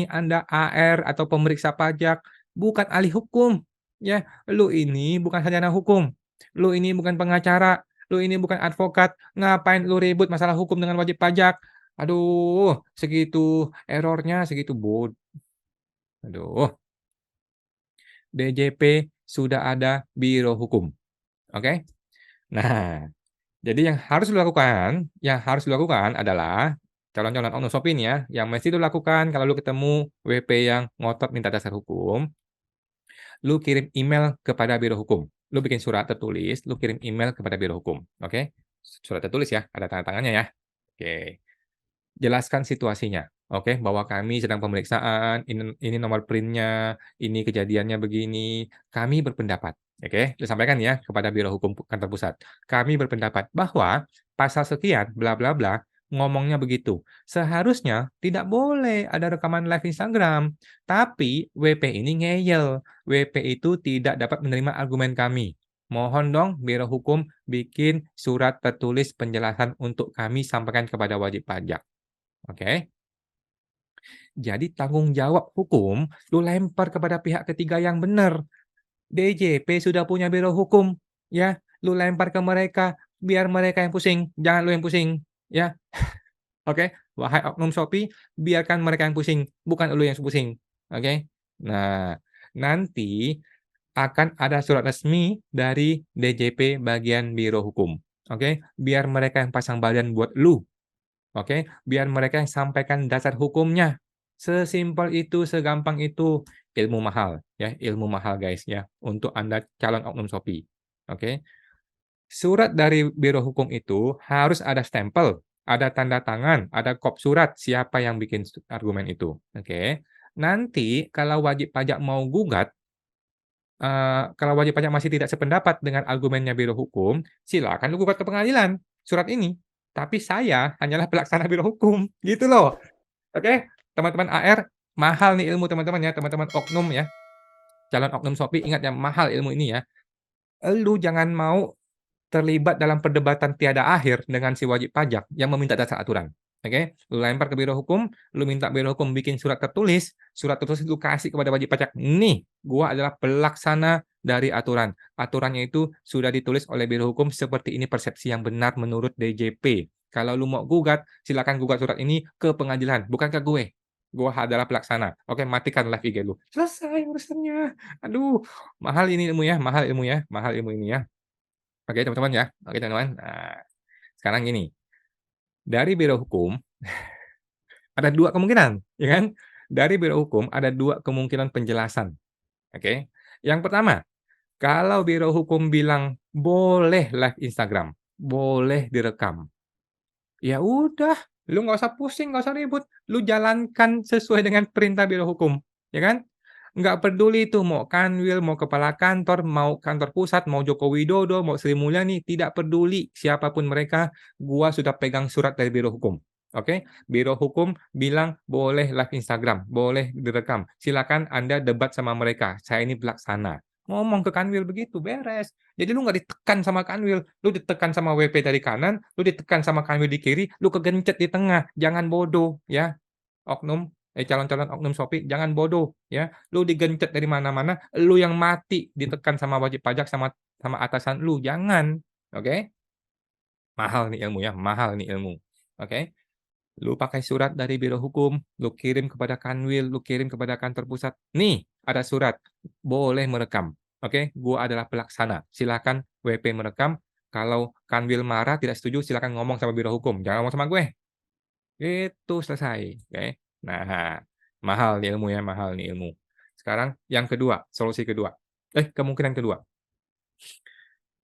AR atau pemeriksa pajak, bukan ahli hukum, ya. Lu ini bukan sarjana hukum, lu ini bukan pengacara, lu ini bukan advokat, ngapain lu ribut masalah hukum dengan wajib pajak? Aduh, segitu error-nya, aduh, DJP sudah ada biro hukum, oke? Nah, jadi yang harus dilakukan adalah calon-calon oknum Shopee nih ya, yang mesti lu lakukan kalau lu ketemu WP yang ngotot minta dasar hukum, lu kirim email kepada biro hukum. Lu bikin surat tertulis, lu kirim email kepada biro hukum, oke? Surat tertulis ya, ada tanda tangannya ya. Oke. Jelaskan situasinya, oke, bahwa kami sedang pemeriksaan, ini nomor print-nya, ini kejadiannya begini, kami berpendapat, oke, lu sampaikan ya kepada Biro Hukum Kantor Pusat. Kami berpendapat bahwa pasal sekian bla bla bla, ngomongnya begitu. Seharusnya tidak boleh ada rekaman live Instagram, tapi WP ini ngeyel. WP itu tidak dapat menerima argumen kami. Mohon dong Biro Hukum bikin surat tertulis penjelasan untuk kami sampaikan kepada wajib pajak. Oke, jadi tanggung jawab hukum lu lempar kepada pihak ketiga yang benar. DJP sudah punya biro hukum, ya, lu lempar ke mereka, biar mereka yang pusing, jangan lu yang pusing, ya. Oke, wahai oknum Shopee, biarkan mereka yang pusing, bukan lu yang pusing, oke. Nah, nanti akan ada surat resmi dari DJP bagian biro hukum, oke, biar mereka yang pasang badan buat lu. Oke, biar mereka yang sampaikan dasar hukumnya. Sesimpel itu, segampang itu. Ilmu mahal, ya, ilmu mahal guys ya, untuk Anda calon oknum Shopee. Oke. Surat dari biro hukum itu harus ada stempel, ada tanda tangan, ada kop surat siapa yang bikin argumen itu. Oke. Nanti kalau wajib pajak mau gugat, kalau wajib pajak masih tidak sependapat dengan argumennya biro hukum, silakan lu gugat ke pengadilan, surat ini. Tapi saya hanyalah pelaksana biro hukum, gitu loh. Oke, teman-teman AR, mahal nih ilmu teman-teman ya, teman-teman oknum ya, calon oknum Shopee ingat ya, mahal ilmu ini ya. Elu jangan mau terlibat dalam perdebatan tiada akhir dengan si wajib pajak yang meminta dasar aturan, oke? Lu lempar ke biro hukum, lu minta biro hukum bikin surat tertulis lu kasih kepada wajib pajak, "Nih, gua adalah pelaksana dari aturan. Aturannya itu sudah ditulis oleh biro hukum seperti ini persepsi yang benar menurut DJP. Kalau lu mau gugat, silakan gugat surat ini ke pengadilan, bukan ke gue. Gua adalah pelaksana. Oke, matikan live IG lu." Selesai urusannya. Aduh, mahal ini ilmu ya, mahal ilmu ya, mahal ilmu ini ya. Oke, teman-teman ya. Oke, teman-teman. Nah, sekarang gini, dari biro hukum ada 2 kemungkinan, ya kan? Dari biro hukum ada 2 kemungkinan penjelasan, oke? Yang pertama, kalau biro hukum bilang, "Boleh live Instagram, boleh direkam." Ya udah, lu nggak usah pusing, nggak usah ribut, lu jalankan sesuai dengan perintah biro hukum, ya kan? Nggak peduli itu mau Kanwil, mau kepala kantor, mau kantor pusat, mau Joko Widodo, mau Sri Mulyani, tidak peduli siapapun mereka, gua sudah pegang surat dari biro hukum, oke? Biro hukum bilang boleh live Instagram, boleh direkam, silakan Anda debat sama mereka, saya ini pelaksana. Ngomong ke Kanwil begitu, beres. Jadi lu nggak ditekan sama Kanwil, lu ditekan sama WP dari kanan, lu ditekan sama Kanwil di kiri, lu kegencet di tengah, jangan bodoh ya, oknum calon-calon oknum Shopee, jangan bodoh ya. Lu digencet dari mana-mana, lu yang mati ditekan sama wajib pajak sama sama atasan lu, jangan, oke? Mahal nih ilmu ya, mahal nih ilmu, oke? Lu pakai surat dari biro hukum, lu kirim kepada Kanwil, lu kirim kepada kantor pusat, "Nih, ada surat, boleh merekam." Oke, gua adalah pelaksana, silakan WP merekam, kalau Kanwil marah tidak setuju silakan ngomong sama biro hukum, jangan ngomong sama gue. Itu selesai, oke. Nah, mahal nih ilmu ya, mahal nih ilmu. Sekarang yang kedua, solusi kedua, kemungkinan kedua.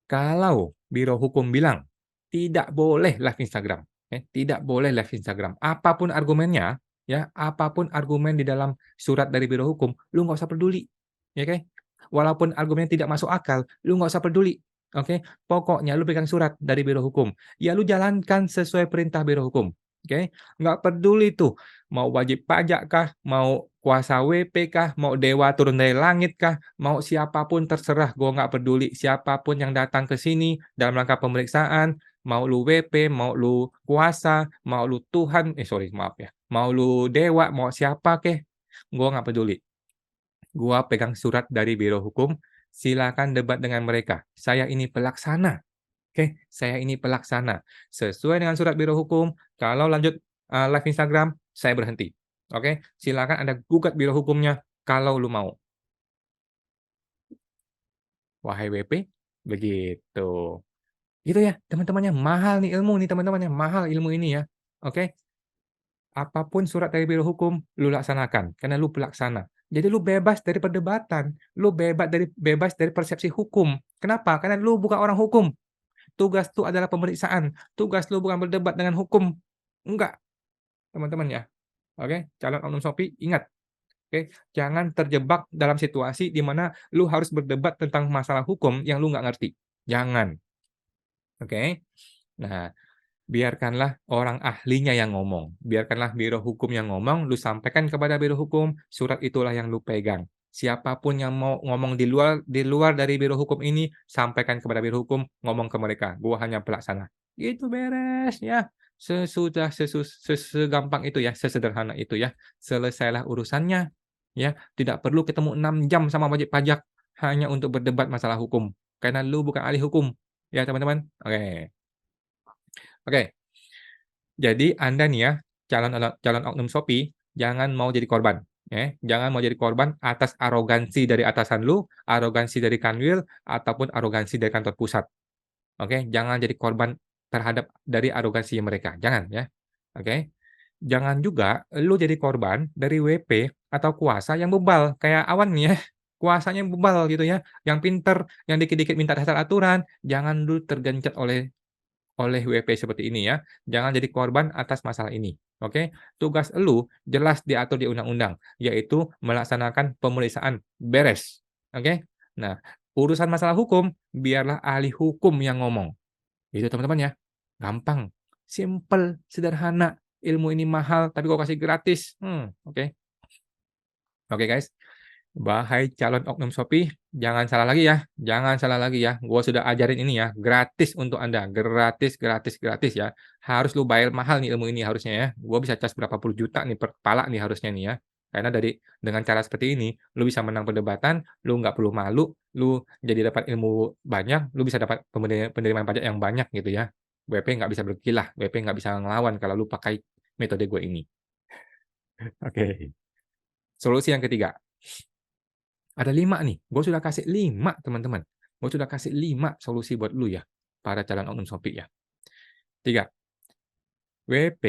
Kalau biro hukum bilang, tidak boleh live Instagram, tidak boleh live Instagram. Apapun argumennya, ya, apapun argumen di dalam surat dari biro hukum, lu nggak usah peduli, ya kan? Walaupun argumennya tidak masuk akal, lu nggak usah peduli, oke? Pokoknya lu pegang surat dari biro hukum, ya lu jalankan sesuai perintah biro hukum, oke? Nggak peduli tuh, mau wajib pajak kah, mau kuasa WP kah, mau dewa turun dari langit kah, mau siapapun terserah, gua nggak peduli. Siapapun yang datang ke sini dalam rangka pemeriksaan, mau lu WP, mau lu kuasa, mau lu Tuhan sorry maaf ya, mau lu dewa, mau siapa kek, gua nggak peduli. Gua pegang surat dari biro hukum, silakan debat dengan mereka. Saya ini pelaksana, oke? Saya ini pelaksana. Sesuai dengan surat biro hukum, kalau lanjut, live Instagram, saya berhenti, oke? Silakan Anda gugat biro hukumnya kalau lu mau. Wahai WP, begitu. Gitu ya, teman-temannya, mahal nih ilmu nih teman-teman ya, mahal ilmu ini ya, oke? Apapun surat dari biro hukum, lu laksanakan, karena lu pelaksana. Jadi lu bebas dari perdebatan, lu bebas dari persepsi hukum. Kenapa? Karena lu bukan orang hukum. Tugas lu adalah pemeriksaan, tugas lu bukan berdebat dengan hukum. Enggak, teman-teman ya, oke? Calon oknum Shopee, ingat, oke? Jangan terjebak dalam situasi di mana lu harus berdebat tentang masalah hukum yang lu nggak ngerti. Jangan, oke? Nah, biarkanlah orang ahlinya yang ngomong, biarkanlah biro hukum yang ngomong, lu sampaikan kepada biro hukum, surat itulah yang lu pegang. Siapapun yang mau ngomong di luar dari biro hukum ini, sampaikan kepada biro hukum, ngomong ke mereka, gua hanya pelaksana. Itu beres ya. Segampang itu ya, sesederhana itu ya. Selesailah urusannya, ya. Tidak perlu ketemu 6 jam sama wajib pajak hanya untuk berdebat masalah hukum, karena lu bukan ahli hukum, ya teman-teman. Oke. Oke. Jadi Anda nih ya, calon oknum Shopee, jangan mau jadi korban, ya. Jangan mau jadi korban atas arogansi dari atasan lu, arogansi dari Kanwil, ataupun arogansi dari kantor pusat, oke? Jangan jadi korban terhadap dari arogansi mereka, jangan ya, oke? Jangan juga lu jadi korban dari WP atau kuasa yang bebal, kayak Awan nih ya, kuasanya yang bebal gitu ya, yang pinter, yang dikit-dikit minta dasar aturan, jangan lu tergencet oleh WP seperti ini ya, jangan jadi korban atas masalah ini, oke? Tugas elu jelas diatur di undang-undang, yaitu melaksanakan pemeriksaan, beres, oke? Nah, urusan masalah hukum, biarlah ahli hukum yang ngomong. Gitu teman-teman ya. Gampang, simpel, sederhana. Ilmu ini mahal, tapi kok kasih gratis. Oke. Oke guys. Wahai calon oknum Shopee, jangan salah lagi ya, jangan salah lagi ya. Gua sudah ajarin ini ya, gratis untuk Anda, gratis gratis gratis ya. Harus lu bayar mahal nih ilmu ini harusnya ya. Gua bisa cas berapa puluh juta nih per kepala nih harusnya nih ya. Karena dengan cara seperti ini, lu bisa menang perdebatan, lu nggak perlu malu, lu jadi dapat ilmu banyak, lu bisa dapat penerimaan pajak yang banyak gitu ya. WP nggak bisa berkilah, WP nggak bisa ngelawan kalau lu pakai metode gue ini. Oke. Solusi yang ketiga. Ada 5 nih, gue sudah kasih 5 teman-teman. Gue sudah kasih 5 solusi buat lu ya, para calon oknum Shopee ya. 3, WP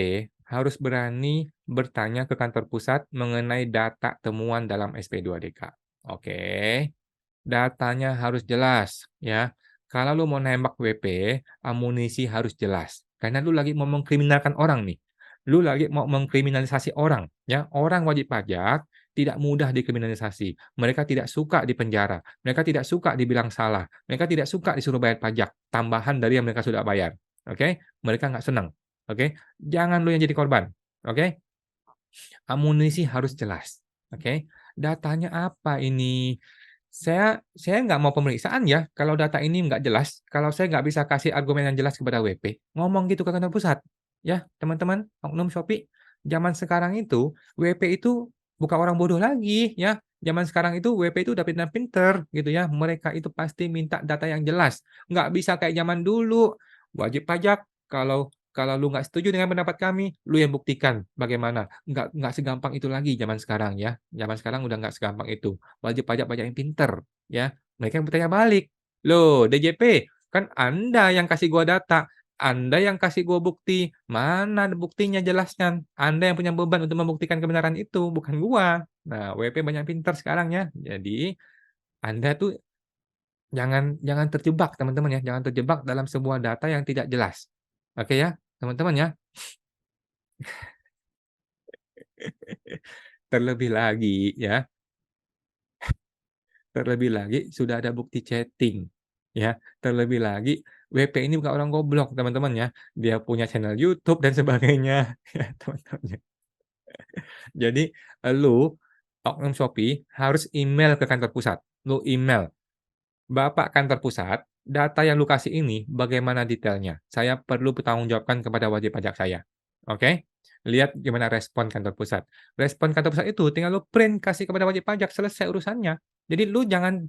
harus berani bertanya ke kantor pusat mengenai data temuan dalam SP2DK. Oke, datanya harus jelas ya. Kalau lu mau nembak WP, amunisi harus jelas. Karena lu lagi mau mengkriminalkan orang nih. Lu lagi mau mengkriminalisasi orang ya. Orang wajib pajak tidak mudah dikriminalisasi. Mereka tidak suka dipenjara. Mereka tidak suka dibilang salah. Mereka tidak suka disuruh bayar pajak tambahan dari yang mereka sudah bayar. Oke? Mereka nggak senang. Oke? Jangan lu yang jadi korban. Oke? Amunisi harus jelas. Oke? Datanya apa ini? Saya nggak mau pemeriksaan ya, kalau data ini nggak jelas, kalau saya nggak bisa kasih argumen yang jelas kepada WP. Ngomong gitu ke kantor pusat. Ya, teman-teman, oknum Shopee. Zaman sekarang itu, WP itu bukan orang bodoh lagi, ya. Zaman sekarang itu, WP itu udah pintar-pinter, gitu ya. Mereka itu pasti minta data yang jelas. Nggak bisa kayak zaman dulu. Wajib pajak, kalau kalau lu nggak setuju dengan pendapat kami, lu yang buktikan bagaimana. Nggak segampang itu lagi zaman sekarang ya. Zaman sekarang udah nggak segampang itu. Wajib pajak banyak yang pinter, ya. Mereka yang bertanya balik, "Loh, DJP, kan Anda yang kasih gua data, Anda yang kasih gua bukti, mana buktinya jelaskan? Anda yang punya beban untuk membuktikan kebenaran itu, bukan gua." Nah, WP banyak pinter sekarang ya. Jadi, Anda tuh jangan jangan terjebak teman-teman ya, jangan terjebak dalam sebuah data yang tidak jelas. Oke ya, teman-teman ya. Terlebih lagi ya, terlebih lagi sudah ada bukti chatting, ya. Terlebih lagi WP ini bukan orang goblok teman-teman ya. Dia punya channel YouTube dan sebagainya, ya teman-teman ya. Jadi lu, oknum Shopee harus email ke kantor pusat. Lu email, "Bapak kantor pusat, data yang lu kasih ini bagaimana detailnya? Saya perlu bertanggungjawabkan kepada wajib pajak saya." Oke? Lihat gimana respon kantor pusat. Respon kantor pusat itu tinggal lu print kasih kepada wajib pajak, selesai urusannya. Jadi lu jangan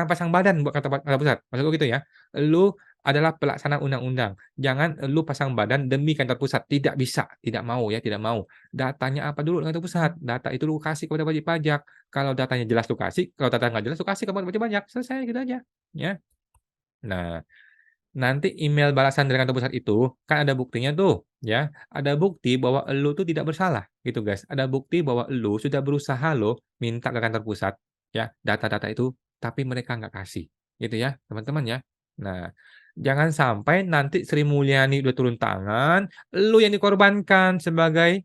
pasang badan buat kantor pusat, maksud gua gitu ya. Lu adalah pelaksana undang-undang, jangan lu pasang badan demi kantor pusat, tidak bisa, tidak mau ya, tidak mau. Datanya apa dulu kantor pusat, data itu lu kasih kepada wajib pajak. Kalau datanya jelas lu kasih, kalau data nggak jelas lu kasih ke wajib pajak, selesai gitu aja, ya. Nah, nanti email balasan dari kantor pusat itu, kan ada buktinya tuh, ya. Ada bukti bahwa elu tuh tidak bersalah, gitu guys. Ada bukti bahwa elu sudah berusaha loh minta ke kantor pusat, ya, data-data itu, tapi mereka nggak kasih, gitu ya, teman-teman ya. Nah, jangan sampai nanti Sri Mulyani udah turun tangan, elu yang dikorbankan sebagai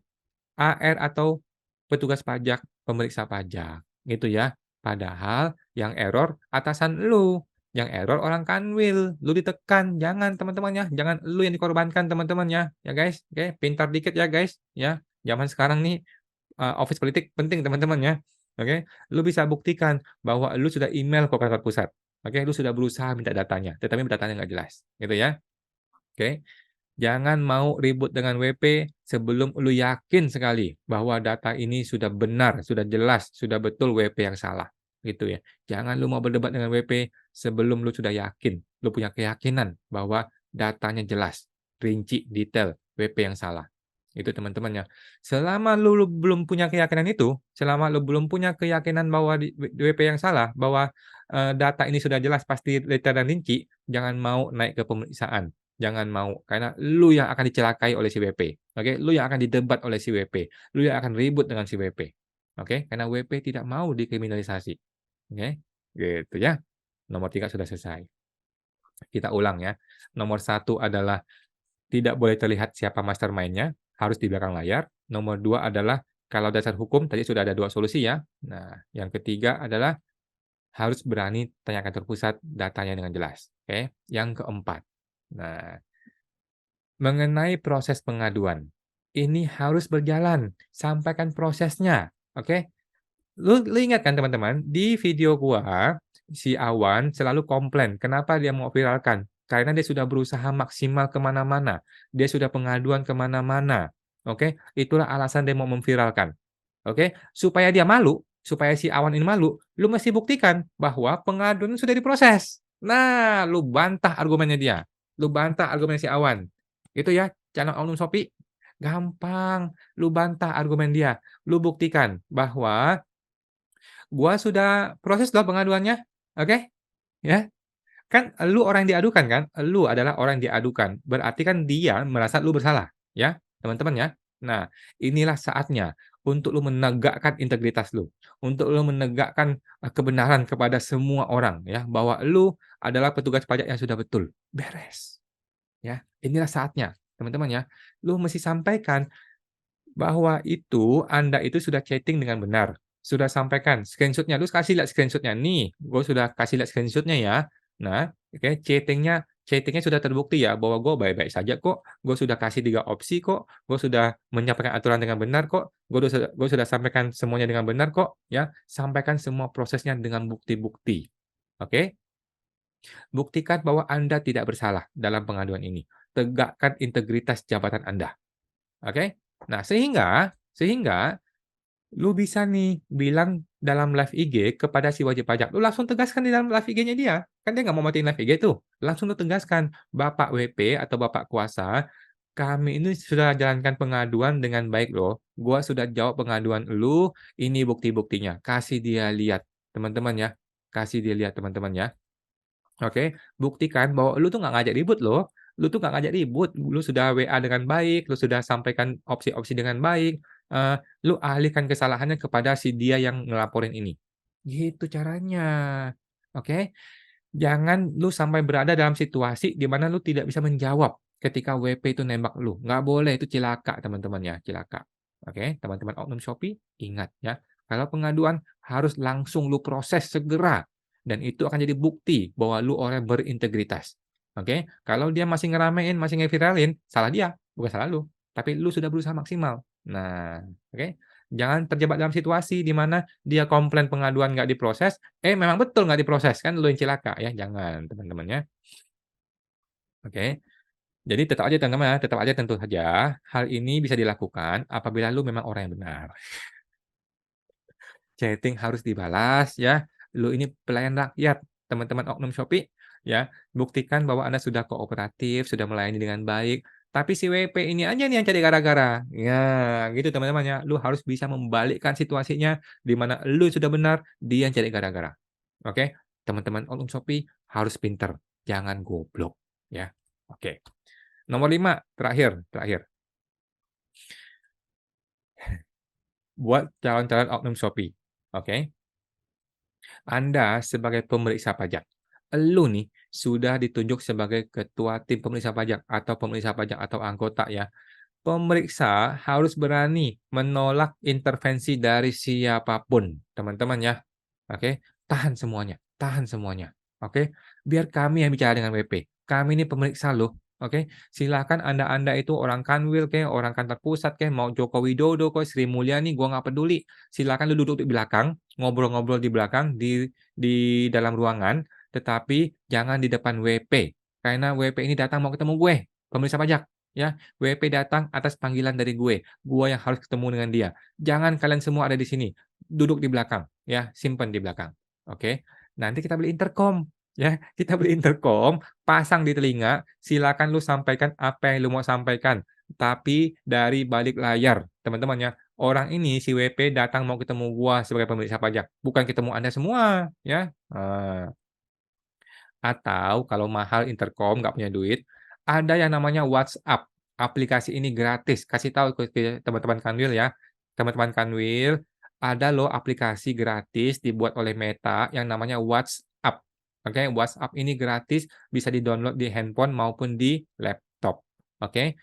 AR atau petugas pajak, pemeriksa pajak, gitu ya. Padahal yang error atasan elu, yang error orang kanwil, lu ditekan, jangan teman-teman ya, jangan elu yang dikorbankan teman-teman ya guys, oke, pintar dikit ya guys, ya. Zaman sekarang nih, office politik penting teman-teman ya, oke. Lu bisa buktikan bahwa lu sudah email ke kantor pusat, oke, lu sudah berusaha minta datanya, tetapi datanya nggak jelas, gitu ya, oke. Jangan mau ribut dengan WP sebelum lu yakin sekali bahwa data ini sudah benar, sudah jelas, sudah betul WP yang salah, gitu ya. Jangan lu mau berdebat dengan WP sebelum lu sudah yakin, lu punya keyakinan bahwa datanya jelas, rinci, detail, WP yang salah. Itu teman-teman ya. Selama lu belum punya keyakinan itu, selama lu belum punya keyakinan bahwa di WP yang salah, bahwa, data ini sudah jelas, pasti detail dan rinci, jangan mau naik ke pemeriksaan. Jangan mau, karena lu yang akan dicelakai oleh si WP, oke? Lu yang akan didebat oleh si WP, lu yang akan ribut dengan si WP, oke? Karena WP tidak mau dikriminalisasi, oke? Gitu ya. Nomor 3 sudah selesai. Kita ulang ya. Nomor 1 adalah tidak boleh terlihat siapa mastermind-nya, harus di belakang layar. Nomor 2 adalah kalau dasar hukum tadi sudah ada 2 solusi ya. Nah, yang ketiga adalah harus berani tanya kantor pusat datanya dengan jelas, oke. Yang keempat, nah, mengenai proses pengaduan, ini harus berjalan, sampaikan prosesnya, oke. Lu ingat kan teman-teman, di video gua, si Awan selalu komplain, kenapa dia mau viralkan? Karena dia sudah berusaha maksimal ke mana-mana, dia sudah pengaduan ke mana-mana, oke? Itulah alasan dia mau memviralkan, oke? Supaya dia malu, supaya si Awan ini malu, lu mesti buktikan bahwa pengaduan sudah diproses. Nah, lu bantah argumennya dia, lu bantah argumen si Awan. Itu ya, channel Oknum Shopee, gampang, lu bantah argumen dia, lu buktikan bahwa gua sudah proses loh pengaduannya, oke, ya. Kan elu orang yang diadukan kan, elu adalah orang yang diadukan, berarti kan dia merasa lu bersalah, ya, teman-teman ya. Nah, inilah saatnya untuk lu menegakkan integritas lu, untuk lu menegakkan, kebenaran kepada semua orang ya, bahwa lu adalah petugas pajak yang sudah betul, beres, ya. Inilah saatnya, teman-teman ya. Lu mesti sampaikan bahwa Anda itu sudah chatting dengan benar, sudah sampaikan screenshot-nya, "Lu kasih lihat screenshot-nya, nih, gue sudah kasih lihat screenshot-nya ya. Nah, oke, chatting-nya sudah terbukti ya bahwa gue baik-baik saja kok, gue sudah kasih 3 opsi kok, gue sudah menyampaikan aturan dengan benar kok, gue sudah sampaikan semuanya dengan benar kok," ya. Sampaikan semua prosesnya dengan bukti-bukti, oke? Buktikan bahwa Anda tidak bersalah dalam pengaduan ini. Tegakkan integritas jabatan Anda, oke? Nah, sehingga sehingga lu bisa nih bilang dalam live IG kepada si wajib pajak, lu langsung tegaskan di dalam live IG-nya dia, kan dia nggak mau matiin live IG tuh, langsung lu tegaskan, "Bapak WP atau Bapak kuasa, kami ini sudah jalankan pengaduan dengan baik loh, gua sudah jawab pengaduan lu, ini bukti-buktinya." Kasih dia lihat, teman-teman ya, kasih dia lihat teman-teman ya. Oke, buktikan bahwa lu tuh nggak ngajak ribut loh, lu tuh nggak ngajak ribut, lu sudah WA dengan baik, lu sudah sampaikan opsi-opsi dengan baik, lu alihkan kesalahannya kepada si dia yang ngelaporin ini. Gitu caranya, oke? Jangan lu sampai berada dalam situasi di mana lu tidak bisa menjawab ketika WP itu nembak lu, nggak boleh, itu cilaka teman-teman ya, cilaka. Oke, teman-teman oknum Shopee, ingat ya, kalau pengaduan harus langsung lu proses segera, dan itu akan jadi bukti bahwa lu orang yang berintegritas. Oke, kalau dia masih ngeramein, masih ngeviralin, salah dia, bukan salah lu, tapi lu sudah berusaha maksimal. Nah, oke, jangan terjebak dalam situasi di mana dia komplain pengaduan nggak diproses, memang betul nggak diproses, kan lu yang cilaka ya, jangan teman-teman ya, oke. Jadi tetap aja tentu saja hal ini bisa dilakukan apabila lu memang orang yang benar. Chatting harus dibalas ya, lu ini pelayan rakyat, teman-teman oknum Shopee, ya. Buktikan bahwa Anda sudah kooperatif, sudah melayani dengan baik, tapi si WP ini aja nih yang cari gara-gara. Ya, gitu teman-teman ya, lu harus bisa membalikkan situasinya, di mana lu sudah benar, dia yang cari gara-gara. Oke? Teman-teman oknum Shopee harus pinter, jangan goblok, ya. Oke. Nomor 5, terakhir terakhir, buat calon-calon oknum Shopee, oke? Anda sebagai pemeriksa pajak, elu nih sudah ditunjuk sebagai ketua tim pemeriksa pajak atau pemeriksa pajak atau anggota ya. Pemeriksa harus berani menolak intervensi dari siapapun, teman-teman ya. Oke, tahan semuanya, oke. Biar kami yang bicara dengan WP, kami ini pemeriksa loh, oke. Silakan Anda-Anda itu orang Kanwil kek, orang kantor pusat kek, mau Joko Widodo kek, Sri Mulyani, gua nggak peduli. Silakan lu duduk di belakang, ngobrol-ngobrol di belakang, di dalam ruangan, tetapi jangan di depan WP. Karena WP ini datang mau ketemu gue, pemeriksa pajak, ya. WP datang atas panggilan dari gue yang harus ketemu dengan dia. Jangan kalian semua ada di sini, duduk di belakang, ya, simpan di belakang, oke. Nanti kita beli intercom, ya, kita beli intercom, pasang di telinga, silakan lu sampaikan apa yang lu mau sampaikan, tapi dari balik layar, teman-teman ya. Orang ini, si WP datang mau ketemu gua sebagai pemeriksa pajak, bukan ketemu Anda semua, ya. Atau kalau mahal intercom, nggak punya duit, ada yang namanya WhatsApp. Aplikasi ini gratis, kasih tahu ke teman-teman Kanwil ya. Teman-teman Kanwil, ada loh aplikasi gratis dibuat oleh Meta yang namanya WhatsApp. Oke, WhatsApp ini gratis, bisa di-download di handphone maupun di laptop. Oke.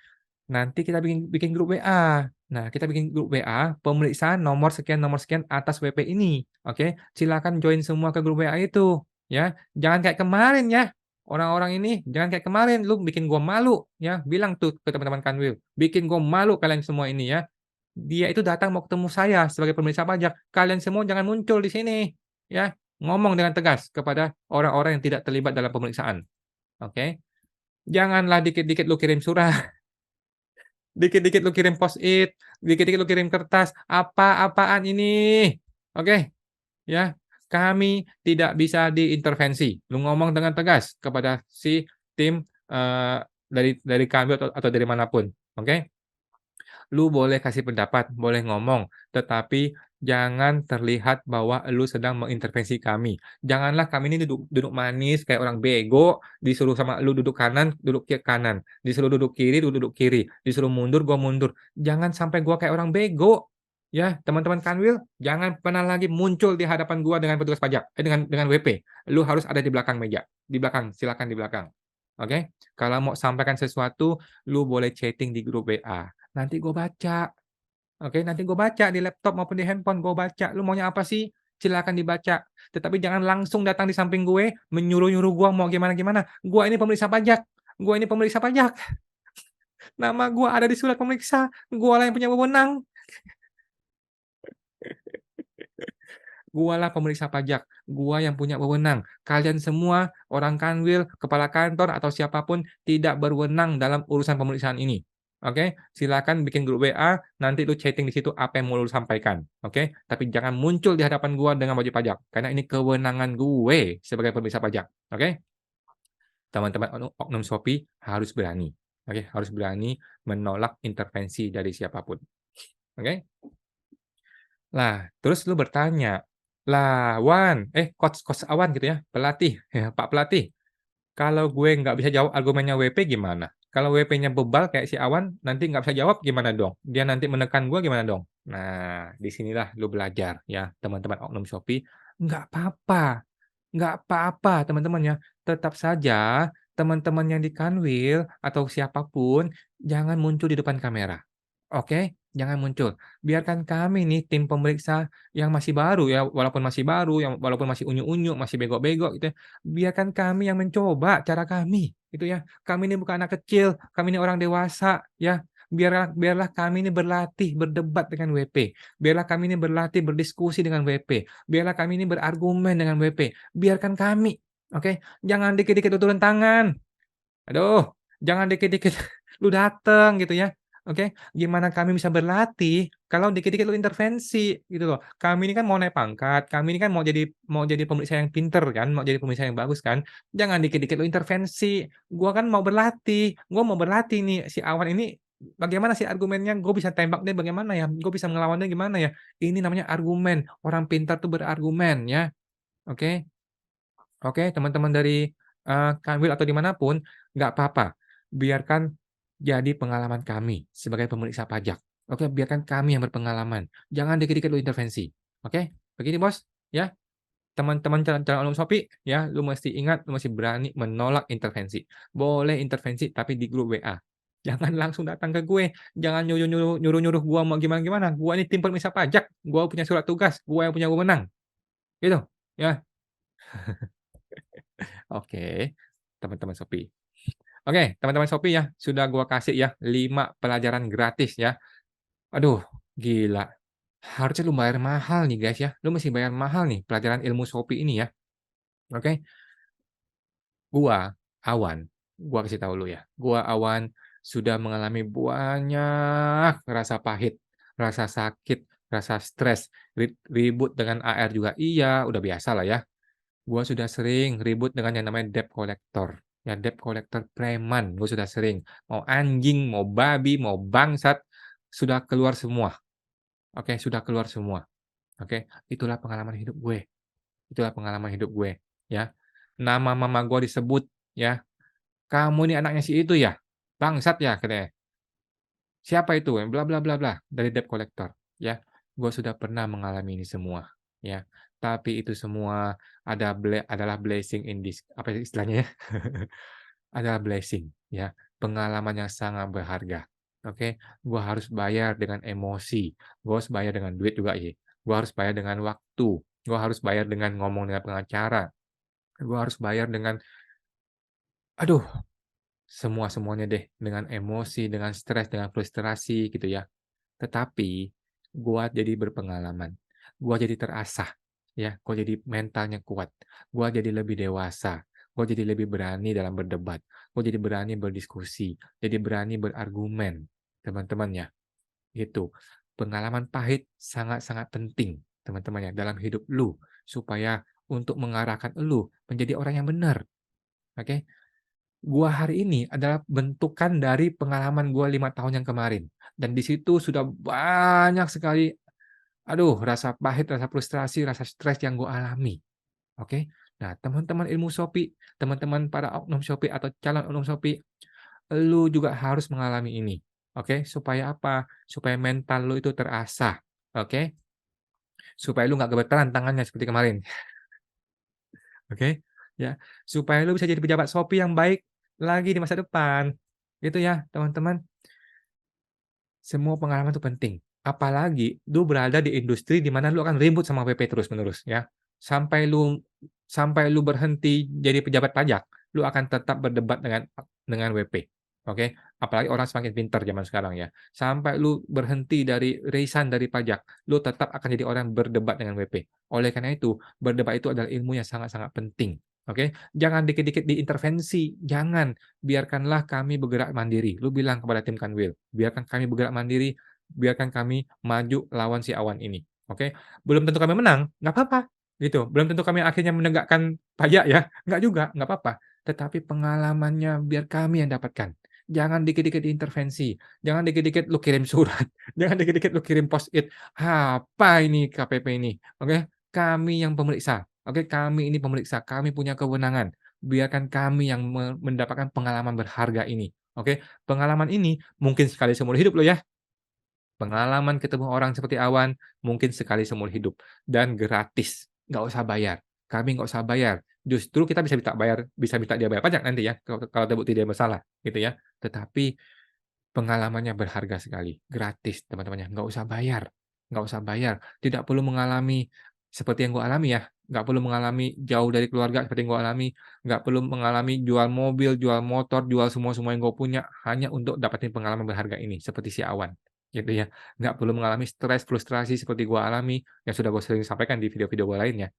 nanti kita bikin bikin grup WA. Nah, kita bikin grup WA, pemeriksaan nomor sekian atas WP ini, oke? Silakan join semua ke grup WA itu, ya. Jangan kayak kemarin ya, orang-orang ini jangan kayak kemarin, lu bikin gua malu, ya. Bilang tuh ke teman-teman Kanwil, bikin gua malu kalian semua ini ya. Dia itu datang mau ketemu saya sebagai pemeriksa pajak, kalian semua jangan muncul di sini, ya. Ngomong dengan tegas kepada orang-orang yang tidak terlibat dalam pemeriksaan, oke? Janganlah dikit-dikit lu kirim surat. Dikit-dikit lu kirim Post-it, dikit-dikit lu kirim kertas, apa-apaan ini? Oke, ya. Kami tidak bisa diintervensi. Lu ngomong dengan tegas kepada si tim, dari kami atau dari manapun, oke? Lu boleh kasih pendapat, boleh ngomong, tetapi jangan terlihat bahwa lu sedang mengintervensi kami. Janganlah kami ini duduk duduk manis kayak orang bego, disuruh sama lu duduk kanan, duduk kanan, disuruh duduk kiri, duduk kiri, disuruh mundur, gua mundur. Jangan sampai gua kayak orang bego, ya. Teman-teman Kanwil, jangan pernah lagi muncul di hadapan gua dengan petugas pajak, dengan WP. Lu harus ada di belakang meja, di belakang, silakan di belakang, oke? Kalau mau sampaikan sesuatu, lu boleh chatting di grup WA. Nanti gue baca, oke, nanti gue baca di laptop maupun di handphone, gue baca, "Lu maunya apa sih?" Silakan dibaca, tetapi jangan langsung datang di samping gue, menyuruh-nyuruh gue mau gimana-gimana. Gua ini pemeriksa pajak, gua ini pemeriksa pajak, nama gua ada di surat pemeriksa, gua lah yang punya wewenang, gualah pemeriksa pajak, gua yang punya wewenang. Kalian semua orang kanwil, kepala kantor, atau siapapun tidak berwenang dalam urusan pemeriksaan ini. Oke, silakan bikin grup WA, nanti lu chatting di situ apa yang mau lu sampaikan, oke? Tapi jangan muncul di hadapan gua dengan baju pajak, karena ini kewenangan gue sebagai pemeriksa pajak, oke? Teman-teman oknum Shopee harus berani, oke? Harus berani menolak intervensi dari siapapun, oke? Lah, terus lu bertanya, "Lah, Wan," Coach Awan gitu ya, pelatih, ya, "Pak pelatih, kalau gue nggak bisa jawab argumennya WP gimana? Kalau WP-nya bebal kayak si Awan, nanti nggak bisa jawab gimana dong? Dia nanti menekan gue gimana dong?" Nah, di sinilah lu belajar ya, teman-teman oknum Shopee, nggak apa-apa, nggak apa-apa teman-teman ya, tetap saja teman-teman yang di Kanwil atau siapapun jangan muncul di depan kamera. Oke, jangan muncul. Biarkan kami nih tim pemeriksa yang masih baru ya, walaupun masih baru, yang walaupun masih unyu-unyu, masih bego-bego gitu ya, biarkan kami yang mencoba cara kami, gitu ya. Kami ini bukan anak kecil, kami ini orang dewasa, ya. Biarlah biarlah kami ini berlatih berdebat dengan WP, biarlah kami ini berlatih berdiskusi dengan WP, biarlah kami ini berargumen dengan WP, biarkan kami, oke? Jangan dikit-dikit lu turun tangan. Aduh, jangan dikit-dikit lu dateng gitu ya, oke? Gimana kami bisa berlatih kalau dikit-dikit lu intervensi gitu loh. Kami ini kan mau naik pangkat, kami ini kan mau jadi pemeriksa yang pinter kan, mau jadi pemeriksa yang bagus kan. Jangan dikit-dikit lu intervensi. Gua kan mau berlatih, gua mau berlatih nih, si Awan ini bagaimana sih argumennya, gue bisa tembak dia bagaimana ya, gue bisa ngelawan dia gimana ya. Ini namanya argumen, orang pintar tuh berargumen ya, oke? Oke, teman-teman dari, Kanwil atau di mana pun, nggak apa-apa. Biarkan jadi pengalaman kami sebagai pemeriksa pajak. Oke, biarkan kami yang berpengalaman. Jangan dikit-dikit lu intervensi. Oke? Begini, Bos, ya. Teman-teman calon alumni Shopee, ya, lu mesti ingat, lu mesti berani menolak intervensi. Boleh intervensi, tapi di grup WA. Jangan langsung datang ke gue. Jangan nyuruh-nyuruh gua mau gimana-gimana. Gua ini tim pemeriksa pajak. Gua punya surat tugas. Gua yang punya wewenang. Gitu, ya. Oke, teman-teman Shopee. Oke, teman-teman Shopee ya, sudah gua kasih ya 5 pelajaran gratis ya. Aduh, gila. Harusnya lu bayar mahal nih guys ya, lu mesti bayar mahal nih pelajaran ilmu Shopee ini ya. Oke, gua, Awan, gua kasih tahu lu ya, gua Awan sudah mengalami banyak rasa pahit, rasa sakit, rasa stres, ribut dengan AR juga iya, udah biasa lah ya. Gua sudah sering ribut dengan yang namanya debt collector. Ya debt collector preman, gua sudah sering. Mau anjing, mau babi, mau bangsat, sudah keluar semua. Oke, sudah keluar semua. Oke, itulah pengalaman hidup gue. Itulah pengalaman hidup gue, ya. Nama mama gua disebut, ya. "Kamu ini anaknya si itu ya? Bangsat ya?" Katanya. "Siapa itu?" Bla bla bla bla, dari debt collector, ya. Gue sudah pernah mengalami ini semua, ya. Tapi itu semua adalah blessing in apa istilahnya ya? Adalah blessing, ya. Pengalaman yang sangat berharga. oke? Gua harus bayar dengan emosi, gua harus bayar dengan duit juga sih, gua harus bayar dengan waktu, gua harus bayar dengan ngomong dengan pengacara, gua harus bayar dengan aduh, semua-semuanya deh, dengan emosi, dengan stres, dengan frustrasi gitu ya. Tetapi, gua jadi berpengalaman, gua jadi terasah, ya, gua jadi mentalnya kuat, gua jadi lebih dewasa, gua jadi lebih berani dalam berdebat, gua jadi berani berdiskusi, jadi berani berargumen, teman-teman ya, gitu. Pengalaman pahit sangat-sangat penting, teman-teman ya, dalam hidup lu, supaya untuk mengarahkan lu menjadi orang yang benar, oke? Gua hari ini adalah bentukan dari pengalaman gua 5 tahun yang kemarin, dan di situ sudah banyak sekali, aduh, rasa pahit, rasa frustrasi, rasa stres yang gue alami, oke? Nah, teman-teman ilmu Shopee, teman-teman para oknum Shopee atau calon oknum Shopee, lu juga harus mengalami ini, oke? Supaya apa? Supaya mental lu itu terasah, oke? Supaya lu nggak gemeteran tangannya seperti kemarin, oke? Ya, supaya lu bisa jadi pejabat Shopee yang baik lagi di masa depan, gitu ya, teman-teman. Semua pengalaman itu penting, apalagi lu berada di industri di mana lu akan ribut sama WP terus-menerus ya, sampai lu berhenti jadi pejabat pajak, lu akan tetap berdebat dengan WP, oke? Apalagi orang semakin pintar zaman sekarang ya, sampai lu berhenti dari resign dari pajak, lu tetap akan jadi orang berdebat dengan WP. Oleh karena itu, berdebat itu adalah ilmu yang sangat-sangat penting, oke? Jangan dikit-dikit diintervensi, jangan. Biarkanlah kami bergerak mandiri. Lu bilang kepada tim Kanwil, biarkan kami bergerak mandiri, biarkan kami maju lawan si awan ini, oke? Belum tentu kami menang, nggak apa-apa, gitu. Belum tentu kami akhirnya menegakkan pajak ya, nggak juga, nggak apa-apa. Tetapi pengalamannya biar kami yang dapatkan. Jangan dikit-dikit diintervensi, jangan dikit-dikit lu kirim surat, jangan dikit-dikit lu kirim post-it, "Apa ini KPP ini?" Oke? Kami yang pemeriksa, oke? Kami ini pemeriksa, kami punya kewenangan. Biarkan kami yang mendapatkan pengalaman berharga ini, oke? Pengalaman ini mungkin sekali seumur hidup loh ya, pengalaman ketemu orang seperti Awan mungkin sekali seumur hidup dan gratis, nggak usah bayar. Kami nggak usah bayar, justru kita bisa minta dia bayar pajak nanti ya, kalau terbukti dia bersalah, gitu ya. Tetapi pengalamannya berharga sekali, gratis teman-teman ya, nggak usah bayar, tidak perlu mengalami seperti yang gua alami ya, nggak perlu mengalami jauh dari keluarga seperti yang gua alami, nggak perlu mengalami jual mobil, jual motor, jual semua-semua yang gua punya, hanya untuk dapetin pengalaman berharga ini, seperti si Awan, gitu ya. Nggak perlu mengalami stres, frustrasi seperti gua alami, yang sudah gua sering sampaikan di video-video gua lainnya.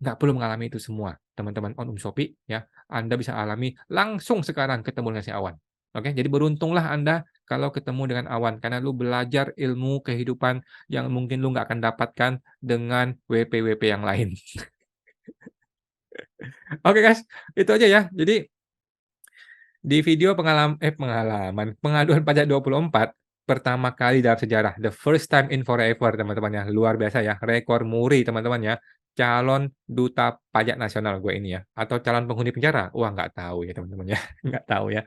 Nggak perlu mengalami itu semua, teman-teman oknum Shopee ya. Anda bisa alami langsung sekarang ketemu dengan si Awan. Oke, jadi beruntunglah Anda kalau ketemu dengan Awan, karena lu belajar ilmu kehidupan yang mungkin lu nggak akan dapatkan dengan WP-WP yang lain. Oke guys, itu aja ya. Jadi di video pengalaman, pengaduan pajak 24 pertama kali dalam sejarah, the first time in forever teman-teman ya, luar biasa ya, rekor muri teman-teman ya, calon duta pajak nasional gue ini ya, atau calon penghuni penjara? Wah nggak tahu ya teman-teman ya, nggak tahu ya.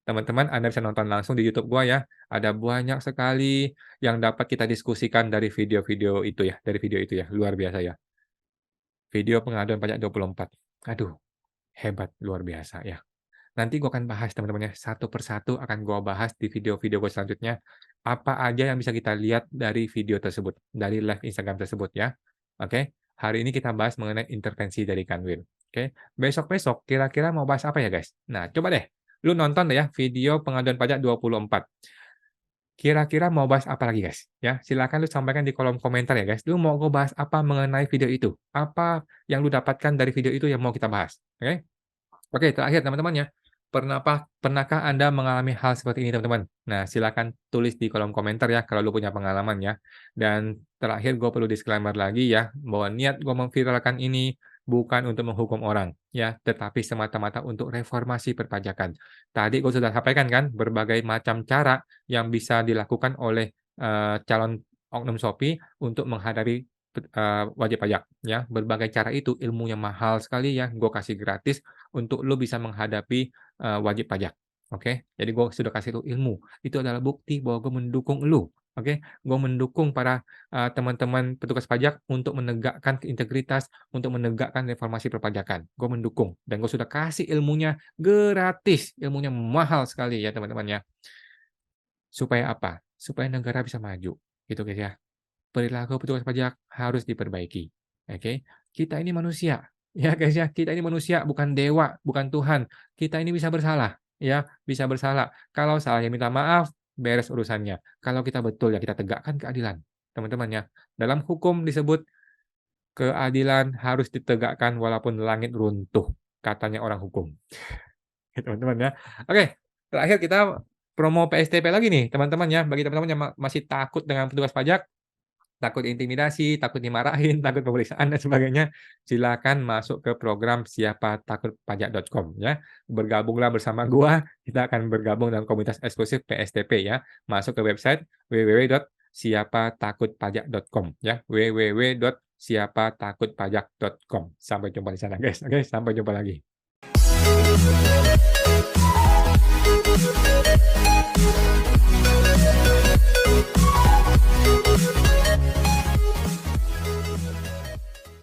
Teman-teman Anda bisa nonton langsung di YouTube gua ya, ada banyak sekali yang dapat kita diskusikan dari video-video itu ya, dari video itu ya, luar biasa ya. Video pengaduan pajak 24. Aduh, hebat, luar biasa ya. Nanti gua akan bahas teman-teman ya, satu persatu akan gua bahas di video-video gua selanjutnya, apa aja yang bisa kita lihat dari video tersebut, dari live Instagram tersebut ya. Oke, hari ini kita bahas mengenai intervensi dari Kanwil. Oke, besok-besok kira-kira mau bahas apa ya guys? Nah, coba deh, lu nonton deh ya video pengaduan pajak 24. Kira-kira mau bahas apa lagi guys? Ya, silakan lu sampaikan di kolom komentar ya guys, lu mau gua bahas apa mengenai video itu? Apa yang lu dapatkan dari video itu yang mau kita bahas, oke? Oke, terakhir teman-teman ya, pernahkah Anda mengalami hal seperti ini teman-teman? Nah, silakan tulis di kolom komentar ya kalau lu punya pengalaman ya. Dan terakhir gue perlu disclaimer lagi ya, bahwa niat gue memviralkan ini bukan untuk menghukum orang ya, tetapi semata-mata untuk reformasi perpajakan. Tadi gue sudah sampaikan kan berbagai macam cara yang bisa dilakukan oleh calon oknum Shopee untuk menghadapi wajib pajak ya. Berbagai cara itu ilmunya mahal sekali ya, gue kasih gratis untuk lo bisa menghadapi, wajib pajak, oke? Jadi gue sudah kasih lu ilmu, itu adalah bukti bahwa gue mendukung lu, oke? Gue mendukung para, teman-teman petugas pajak untuk menegakkan integritas, untuk menegakkan reformasi perpajakan. Gue mendukung dan gue sudah kasih ilmunya gratis, ilmunya mahal sekali ya teman-teman ya. Supaya apa? Supaya negara bisa maju, gitu guys ya. Perilaku petugas pajak harus diperbaiki, oke? Kita ini manusia, ya guys ya, kita ini manusia bukan dewa, bukan Tuhan. Kita ini bisa bersalah, ya, bisa bersalah. Kalau salah ya minta maaf, beres urusannya. Kalau kita betul ya kita tegakkan keadilan, teman-teman ya. Dalam hukum disebut keadilan harus ditegakkan walaupun langit runtuh, katanya orang hukum. Teman-teman ya. Oke, terakhir kita promo PSTP lagi nih teman-teman ya. Bagi teman-teman yang masih takut dengan petugas pajak, takut intimidasi, takut dimarahin, takut pemeriksaan dan sebagainya, silakan masuk ke program siapatakutpajak.com ya. Bergabunglah bersama gua, kita akan bergabung dalam komunitas eksklusif PSTP ya. Masuk ke website www.siapatakutpajak.com ya, www.siapatakutpajak.com. Sampai jumpa di sana guys. Oke, sampai jumpa lagi.